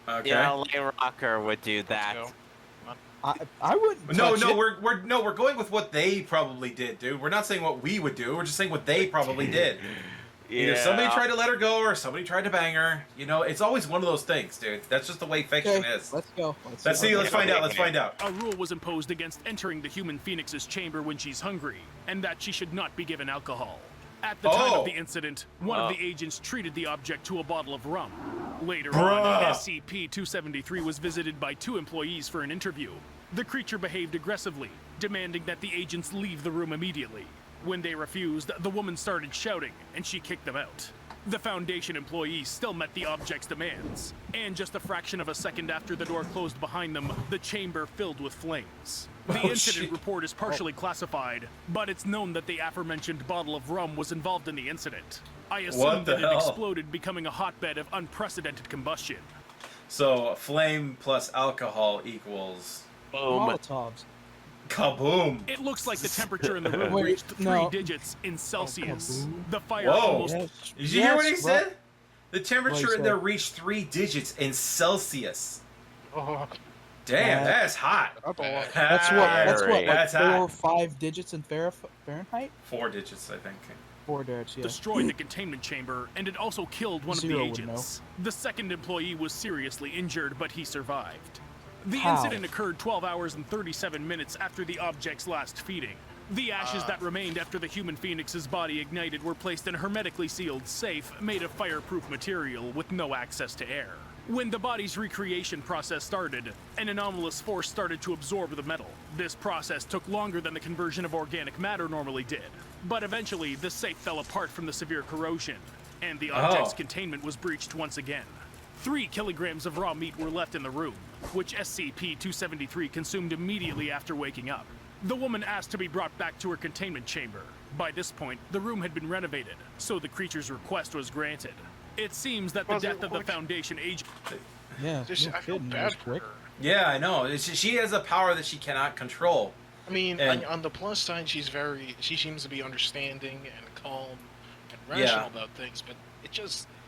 Okay. Yeah, Lay Rocker would do that. go. I wouldn't. No, touch it. we're going with what they probably did, dude. We're not saying what we would do. We're just saying what they probably did. Either somebody tried to let her go, or somebody tried to bang her. You know, it's always one of those things, dude. That's just the way fiction Okay, is. let's go. Let's see. Let's find out. Let's find out. a rule was imposed against entering the human phoenix's chamber when she's hungry, and that she should not be given alcohol. At the time of the incident, one of the agents treated the object to a bottle of rum. Later on, SCP-273 was visited by 2 employees for an interview. The creature behaved aggressively, demanding that the agents leave the room immediately. When they refused, the woman started shouting, and she kicked them out. The Foundation employees still met the object's demands, and just a fraction of a second after the door closed behind them, the chamber filled with flames. The incident report is partially classified, but it's known that the aforementioned bottle of rum was involved in the incident. I assume that it exploded, becoming a hotbed of unprecedented combustion. So flame plus alcohol equals Molotovs. kaboom. It looks like the temperature in the room Wait, reached 3 no. digits in Celsius. kaboom. The fire Whoa. almost... Did you hear what he Yes, said? The temperature What he in there said. reached 3 digits in Celsius. Oh, Damn, that's hot. That's what, like That's 4 hot. or 5 digits in Fahrenheit? 4 digits, I think. 4 digits, yeah. destroyed the containment chamber, and it also killed one of the Zero would agents. The second employee was seriously injured, but he survived. The How? incident occurred 12 hours and 37 minutes after the object's last feeding. The ashes that remained after the human phoenix's body ignited were placed in a hermetically sealed safe made of fireproof material with no access to air. When the body's recreation process started, an anomalous force started to absorb the metal. This process took longer than the conversion of organic matter normally did, but eventually the safe fell apart from the severe corrosion, and the object's containment was breached once again. 3 kilograms of raw meat were left in the room, which SCP-273 consumed immediately after waking up. The woman asked to be brought back to her containment chamber. By this point, the room had been renovated, so the creature's request was granted. It seems that the death of the Foundation agent... Yeah, just, no I feel kidding, that bad was for quick. her. Yeah, I know. She has a power that she cannot control. I mean, And- on the plus side, she seems to be understanding and calm and rational about things, but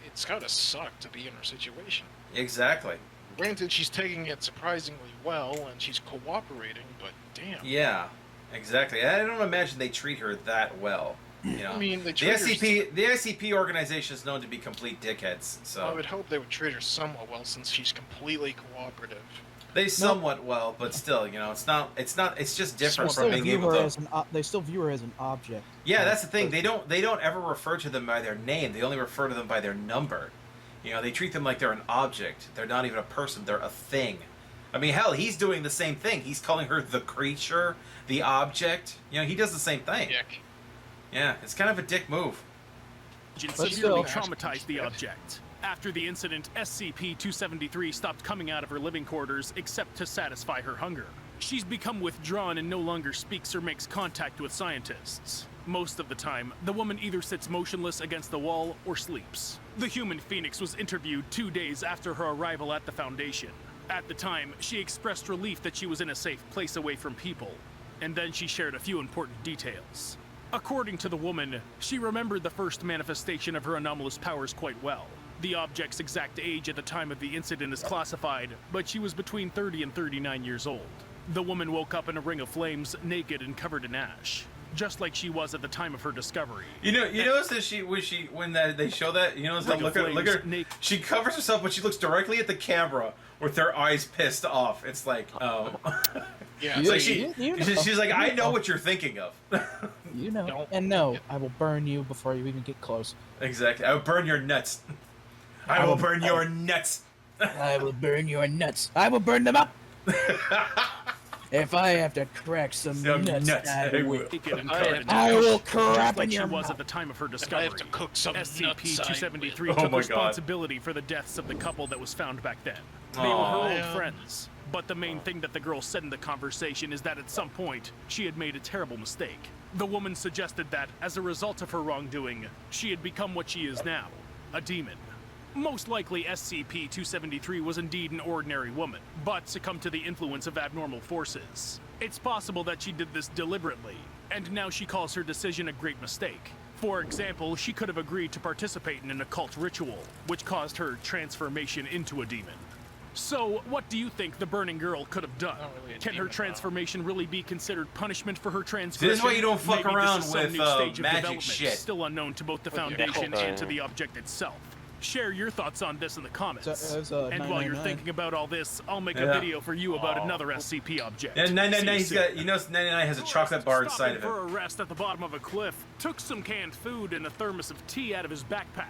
it's gotta suck to be in her situation. Exactly. Granted, she's taking it surprisingly well, and she's cooperating, but damn. Yeah, exactly. I don't imagine they treat her that well. You know, I mean, they the treat her the SCP organization is known to be complete dickheads. So I would hope they would treat her somewhat well, since she's completely cooperative. they somewhat well, but still, you know, it's not. It's just different Still from being view able her to. as an they still view her as an object. Yeah, that's the thing. They don't ever refer to them by their name. They only refer to them by their number. You know, they treat them like they're an object. They're not even a person. They're a thing. I mean, hell, he's doing the same thing. He's calling her the creature, the object. You know, he does the same thing. Yuck. Yeah, it's kind of a dick move. But severely still- traumatized the object. After the incident, SCP-273 stopped coming out of her living quarters except to satisfy her hunger. She's become withdrawn and no longer speaks or makes contact with scientists. Most of the time, the woman either sits motionless against the wall or sleeps. The human phoenix was interviewed 2 days after her arrival at the Foundation. At the time, she expressed relief that she was in a safe place away from people, and then she shared a few important details. According to the woman, she remembered the first manifestation of her anomalous powers quite well. The object's exact age at the time of the incident is classified, but she was between 30 and 39 years old. The woman woke up in a ring of flames, naked and covered in ash, just like she was at the time of her discovery. You notice that when they show that, you notice that look at her. She covers herself, but she looks directly at the camera with her eyes pissed off. It's like, oh. Yeah, It's like see, she's like, I know what you're thinking of. You know. Don't- And no, I will burn you before you even get close. Exactly. I will burn your nuts. I will burn your nuts. I will burn your nuts. I will burn them up. If I have to crack some nuts, I will. Naked and I covered have in to- I ash, will just crap like in she your was mouth. at the time of her I discovery. have to cook some nuts. SCP-273 Oh took my God. responsibility for the deaths of the couple that was found back then. They were her Aw. old friends. But the main thing that the girl said in the conversation is that at some point, she had made a terrible mistake. The woman suggested that, as a result of her wrongdoing, she had become what she is now, a demon. Most likely, SCP-273 was indeed an ordinary woman, but succumbed to the influence of abnormal forces. It's possible that she did this deliberately, and now she calls her decision a great mistake. For example, she could have agreed to participate in an occult ritual, which caused her transformation into a demon. So, what do you think the burning girl could have done? Not really a Can her demon, transformation really be considered punishment for her transgression? This is why you don't fuck Maybe around this is some with new stage of magic development, shit. still unknown to both the With your Foundation cult. and to the object itself. Share your thoughts on this in the comments. It's, and while you're 999. thinking about all this, I'll make a Yeah. video for you about another SCP object. And 999, See he's you got, soon. you know, 99 has a chocolate bar inside Stopping of for him. a rest at the bottom of a cliff, took some canned food and a thermos of tea out of his backpack.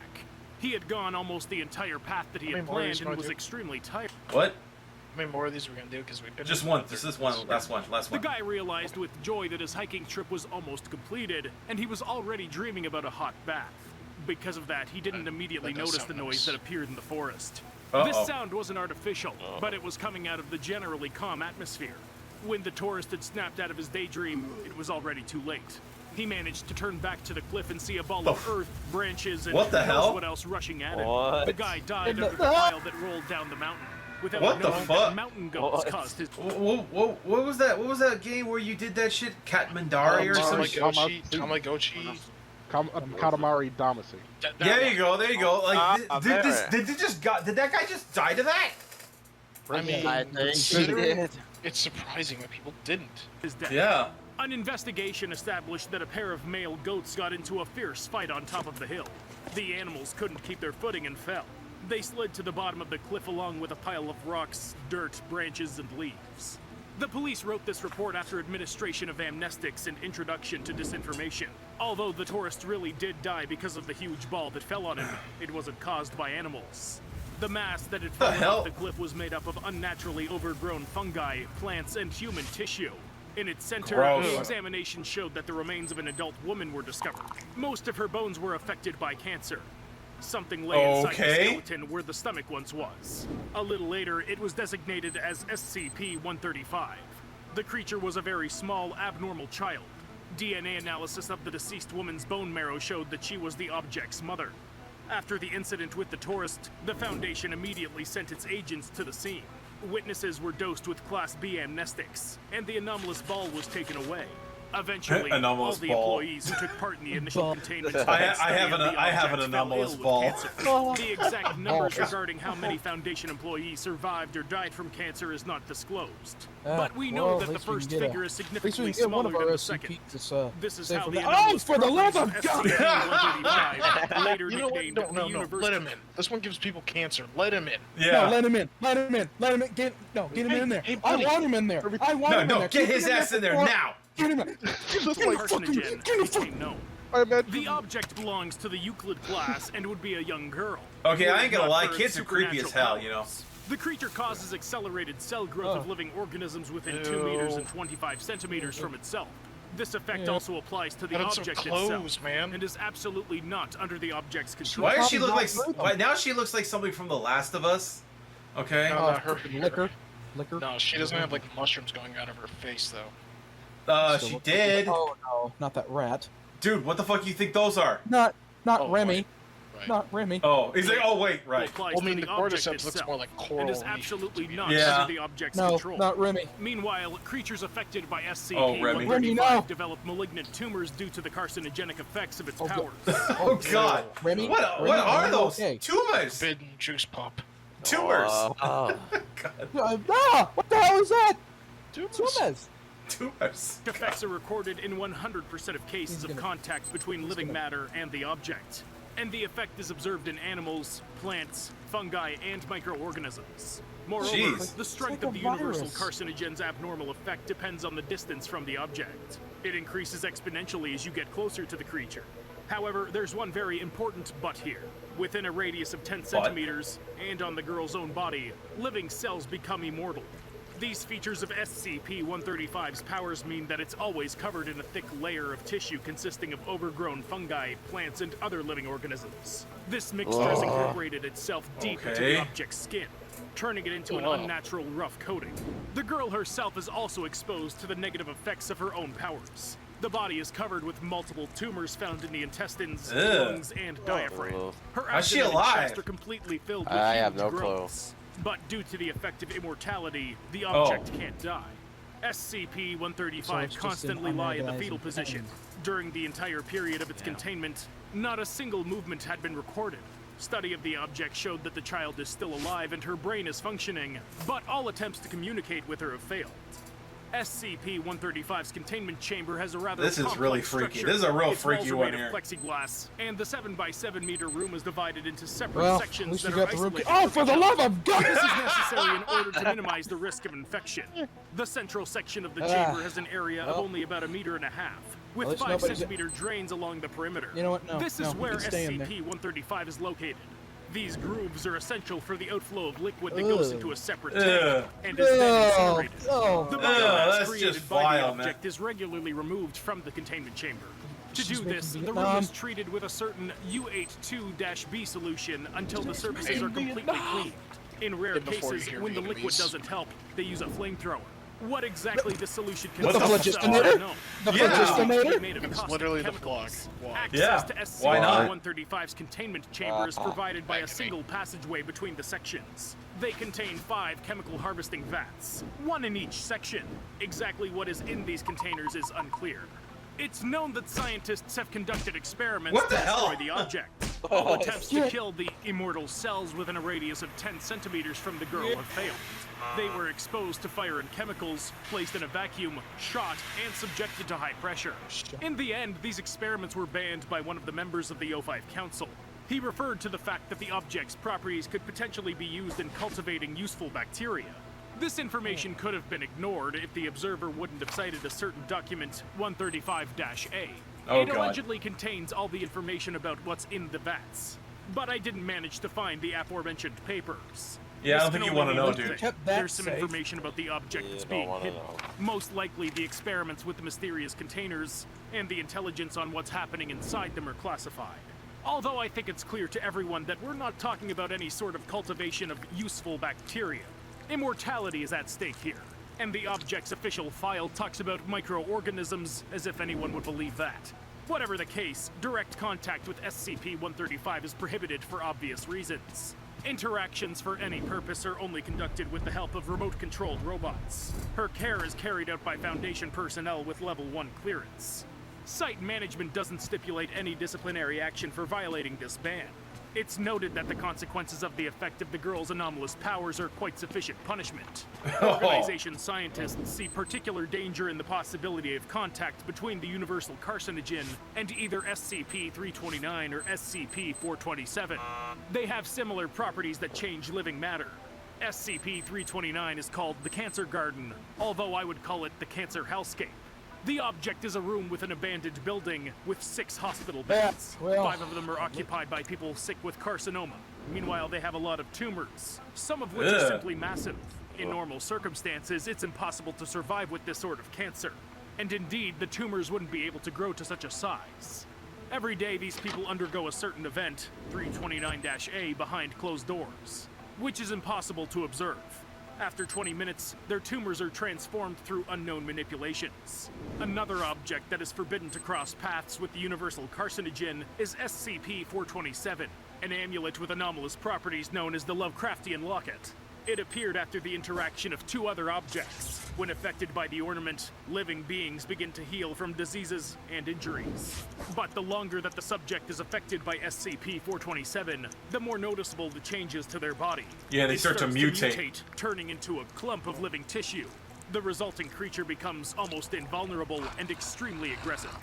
He had gone almost the entire path that he How had many more of planned these and gonna was do? extremely tired. What? How many more of these are we gonna do? Because we've been Just one. This is one. Last one. Last The one. guy realized with joy that his hiking trip was almost completed, and he was already dreaming about a hot bath. Because of that, he didn't immediately that does notice the sound noise nice. that appeared in the forest. Uh-oh. This sound wasn't artificial, but it was coming out of the generally calm atmosphere. When the tourist had snapped out of his daydream, it was already too late. He managed to turn back to the cliff and see a ball of earth, branches, and What the who knows hell? what else rushing at him. What? The guy died In the- under the pile that rolled down the mountain. Without What the knowing fuck? that mountain goats What? caused his What was that? What was that game where you did that shit? Katmandari or some shit? Tamagotchi. Katamari Damacy. There you go. There you go. Like, Ah, did there. did that guy just die to that? I mean, I think he considering did. it's surprising that people didn't. death. Yeah. An investigation established that a pair of male goats got into a fierce fight on top of the hill. The animals couldn't keep their footing and fell. They slid to the bottom of the cliff along with a pile of rocks, dirt, branches, and leaves. The police wrote this report after administration of amnestics and introduction to disinformation. Although the tourist really did die because of the huge ball that fell on him, it wasn't caused by animals. The mass that had fallen hell? off the cliff was made up of unnaturally overgrown fungi, plants, and human tissue. In its center, Gross. the examination showed that the remains of an adult woman were discovered. Most of her bones were affected by cancer. Something lay inside the Okay. skeleton where the stomach once was. A little later, it was designated as SCP-135. The creature was a very small, abnormal child. DNA analysis of the deceased woman's bone marrow showed that she was the object's mother. After the incident with the tourist, the Foundation immediately sent its agents to the scene. Witnesses were dosed with Class B amnestics, and the anomalous ball was taken away. Eventually, all Anomalous the ball. employees who took part in the initial Ball. containment I study have of an- the I have object an fell anomalous ill with ball. cancer. The exact numbers regarding how many Foundation employees survived or died from cancer is not disclosed. But we know well, that at the least we first can get figure is At least we significantly can get one smaller of than our the second. SCPs. This is safe how from the that. anomalous for the love of properties God! SCP-135, later You know what? nicknamed No, the no, no. Universe. Let him in. This one gives people cancer. Let him in. Yeah. No, let him in. Let him in. Let him in. Get him in there. hey, I buddy. want him in there. I want No, him in no, there. get Keep his him ass in there before- now. Get him in. Just The like carcinogen get him became known. I imagine. The object belongs to the Euclid class and would be a young girl. Okay, I ain't gonna Not lie, for its kids are creepy as supernatural hell, you know. powers. The creature causes accelerated cell growth of living organisms within 2 Ew. meters and 25 centimeters from itself. This effect Yeah. also applies to the Got some object clothes, itself, man. and is absolutely not under the object's control. Why does she Probably look like? not through them. Why now she looks like something from The Last of Us? Okay. No, Oh, not her. freaking liquor. No, she doesn't have like mushrooms going out of her face though. She did. Oh no, not that rat. Dude, what the fuck you think those are? Not Oh, Remy. Right. Not Remy. Oh, he's like, oh wait, right. Applies Well, I mean, to the the object cordyceps looks itself, more like coral and is reef, absolutely to be not honest. Yeah. under the object's No, control. not Remy. Meanwhile, creatures affected by Remy. SCP-135 Remy, no. develop malignant tumors due to the carcinogenic effects of its Oh, powers. Oh god. Remy. What Remy, are Remy, those? okay. Tumors. Forbidden juice pop. Tumors. Oh. What the hell is that? Tumors. Tumors. Effects are recorded in 100% of cases He's of gonna- contact between living gonna- matter and the object. And the effect is observed in animals, plants, fungi, and microorganisms. Moreover, Jeez. the strength like of the a universal virus. carcinogen's abnormal effect depends on the distance from the object. It increases exponentially as you get closer to the creature. However, there's one very important but here. Within a radius of 10 centimeters, and on the girl's own body, living cells become immortal. These features of SCP-135's powers mean that it's always covered in a thick layer of tissue consisting of overgrown fungi, plants, and other living organisms. This mixture has incorporated itself deep into Okay. the object's skin. turning it into an unnatural rough coating. The girl herself is also exposed to the negative effects of her own powers. The body is covered with multiple tumors found in the intestines, lungs, and diaphragm. Her How's she abdomen and alive? chest are completely filled with I have huge no clue. growths. But due to the effect of immortality, the object can't die. SCP-135 constantly lie in the fetal position. During the entire period of its containment, not a single movement had been recorded. Study of the object showed that the child is still alive and her brain is functioning, but all attempts to communicate with her have failed. SCP-135's containment chamber has a rather This is complex really freaky. structure. This is a real Its freaky walls are one made here. of plexiglass, and the 7x7 meter room is divided into separate Well, at sections least that you are got the room. isolated. Oh, for the love of God! This is necessary in order to minimize the risk of infection. The central section of the chamber has an area of only about 1.5 meters, with least 5 nobody's- centimeter drains along the perimeter. You know what? No, This no, is we where can stay in there. SCP-135 is located. These grooves are essential for the outflow of liquid that goes into a separate tank and is then incinerated. The biomass that's created just by vile, the object is regularly removed from the containment chamber. To do Just this, making the room Vietnam. is treated with a certain U82-B solution until the surfaces are completely cleaned. In rare And before you cases, hear when the liquid Vietnamese. doesn't help, they use a flamethrower. What exactly the solution What the consists of is phlogistonator? unknown. The Yeah. phlogistonator? Made of It's caustic literally the chemicals. vlog. Why? Access Yeah, to why not? SCP-135's containment chamber is provided by a Agony. single passageway between the sections. They contain 5 chemical harvesting vats, 1 in each section. Exactly what is in these containers is unclear. It's known that scientists have conducted experiments What to the hell? destroy the object. All attempts to kill the immortal cells within a radius of 10 centimeters from the girl have failed. They were exposed to fire and chemicals, placed in a vacuum, shot, and subjected to high pressure. In the end, these experiments were banned by one of the members of the O5 Council. He referred to the fact that the object's properties could potentially be used in cultivating useful bacteria. This information could have been ignored if the observer wouldn't have cited a certain document, 135-A. Oh, It God. allegedly contains all the information about what's in the vats. But I didn't manage to find the aforementioned papers. Yeah, I This don't can think you only want to mean know, one dude. thing. Kept that There's some safe. information about the object that's You don't being wanna hidden. know. Most likely the experiments with the mysterious containers and the intelligence on what's happening inside them are classified. Although I think it's clear to everyone that we're not talking about any sort of cultivation of useful bacteria. Immortality is at stake here, and the object's official file talks about microorganisms as if anyone would believe that. Whatever the case, direct contact with SCP-135 is prohibited for obvious reasons. Interactions for any purpose are only conducted with the help of remote-controlled robots. Her care is carried out by Foundation personnel with Level 1 clearance. Site management doesn't stipulate any disciplinary action for violating this ban. It's noted that the consequences of the effect of the girl's anomalous powers are quite sufficient punishment. Organization scientists see particular danger in the possibility of contact between the universal carcinogen and either SCP-329 or SCP-427. They have similar properties that change living matter. SCP-329 is called the Cancer Garden, although I would call it the Cancer Hellscape. The object is a room with an abandoned building with 6 hospital beds. well, 5 of them are occupied by people sick with carcinoma. Meanwhile, they have a lot of tumors, some of which are Ugh. simply massive. In normal circumstances, it's impossible to survive with this sort of cancer. And indeed, the tumors wouldn't be able to grow to such a size. Every day, these people undergo a certain event, 329-A, behind closed doors, which is impossible to observe. After 20 minutes, their tumors are transformed through unknown manipulations. Another object that is forbidden to cross paths with the universal carcinogen is SCP-427, an amulet with anomalous properties known as the Lovecraftian Locket. It appeared after the interaction of 2 other objects. When affected by the ornament, living beings begin to heal from diseases and injuries. But the longer that the subject is affected by SCP-427, the more noticeable the changes to their body. Yeah, they It start to starts mutate. turning into a clump of living tissue. The resulting creature becomes almost invulnerable and extremely aggressive.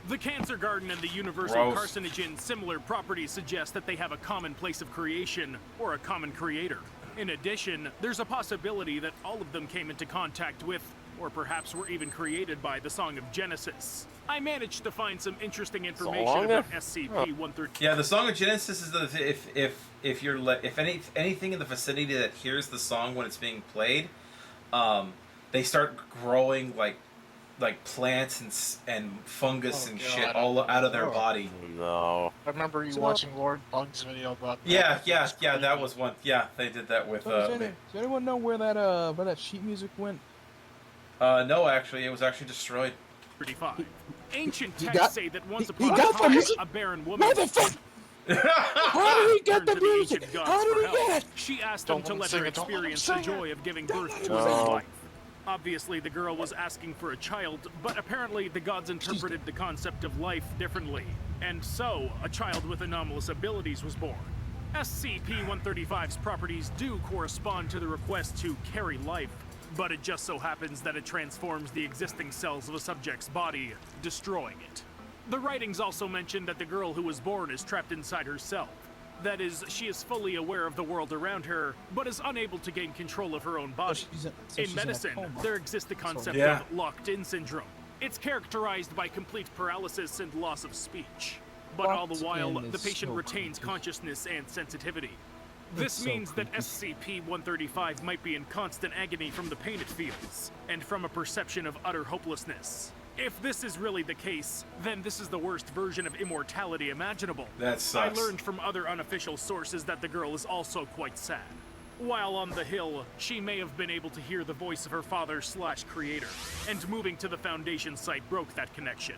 The Cancer Garden and the Universal Gross. Carcinogen similar properties suggest that they have a common place of creation or a common creator. In addition, there's a possibility that all of them came into contact with, or perhaps were even created by, the Song of Genesis. I managed to find some interesting information Song? about SCP-113. Yeah, the Song of Genesis is the if anything in the vicinity that hears the song when it's being played, they start growing like like plants and fungus Oh, and God. shit all out of their Oh. body. No. I remember you watching Lord Bug's video about that. Yeah, It yeah, was yeah. That creepy. was one. Yeah, they did that with. So does anyone know where that sheet music went? No, actually, it was actually destroyed. 35. Ancient He texts got- say that once he upon a got the time, music- a barren woman Motherfucker! How did he get turned the to music? ancient gods How for did he help. get it? She asked Don't him to let let him her sing it, don't let him experience the sing it. joy of giving Don't birth let to him his sing own it. life. Obviously, the girl was asking for a child, but apparently the gods interpreted the concept of life differently. And so, a child with anomalous abilities was born. SCP-135's properties do correspond to the request to carry life, but it just so happens that it transforms the existing cells of a subject's body, destroying it. The writings also mention that the girl who was born is trapped inside herself. That is, she is fully aware of the world around her, but is unable to gain control of her own body. In medicine, there exists the concept Yeah. of locked-in syndrome. It's characterized by complete paralysis and loss of speech. But all the while, Locked-in the is patient so retains creepy. consciousness and sensitivity. This so means that creepy. SCP-135 might be in constant agony from the pain it feels, and from a perception of utter hopelessness. If this is really the case, then this is the worst version of immortality imaginable. That I sucks. learned from other unofficial sources that the girl is also quite sad. While on the hill, she may have been able to hear the voice of her father/creator, and moving to the Foundation site broke that connection.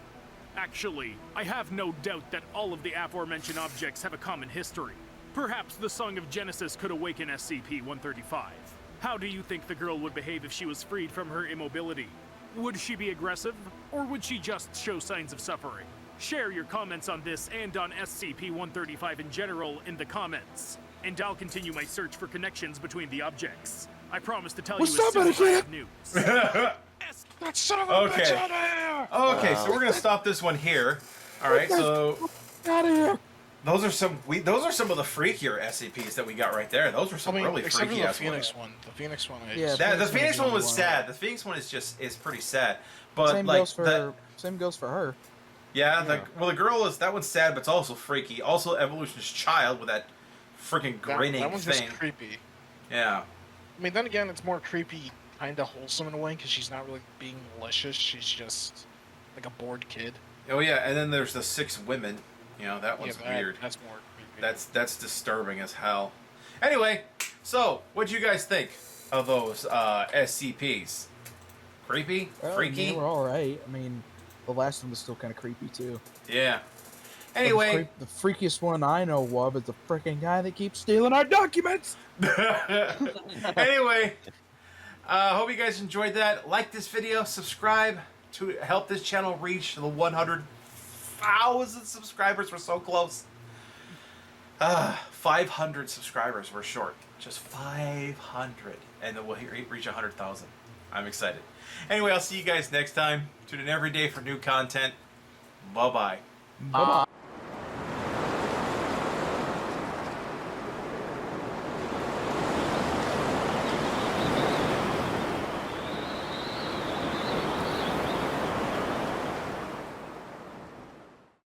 Actually, I have no doubt that all of the aforementioned objects have a common history. Perhaps the Song of Genesis could awaken SCP-135. How do you think the girl would behave if she was freed from her immobility? Would she be aggressive, or would she just show signs of suffering? Share your comments on this and on SCP-135 in general in the comments, and I'll continue my search for connections between the objects. I promise to tell What's you as up, soon as I Etiquette? have news. That son of a Okay. bitch out of here! Okay, so we're gonna stop this one here. All right, so Out of here! those are some of the freakier SCPs that we got right there. Those were I some mean, really except for freaky the ass Phoenix ones. one. The Phoenix one is... Yeah, The Phoenix Phoenix one one was is sad. The Phoenix one is pretty sad. But Same like goes for same goes for her. yeah, the girl is that one's sad, but it's also freaky. Also, Evolution's child with that freaking grinning that one's thing. just creepy. Yeah. I mean, then again, it's more creepy, kind of wholesome in a way, because she's not really being malicious. She's just like a bored kid. Oh yeah, and then there's the 6 women. You know, that one's Yeah, weird. That's more creepy. That's disturbing as hell. Anyway, so what'd you guys think of those SCPs? Creepy? Well, Freaky? They were all right. I mean, the last one was still kind of creepy too. Yeah. But Anyway, the freakiest one I know of is the freaking guy that keeps stealing our documents. anyway, hope you guys enjoyed that. Like this video, subscribe to help this channel reach the 100,000 subscribers. We're so close. 500 subscribers. We're short. Just 500. And then we'll reach 100,000. I'm excited. Anyway, I'll see you guys next time. Tune in every day for new content. Bye-bye. Bye-bye.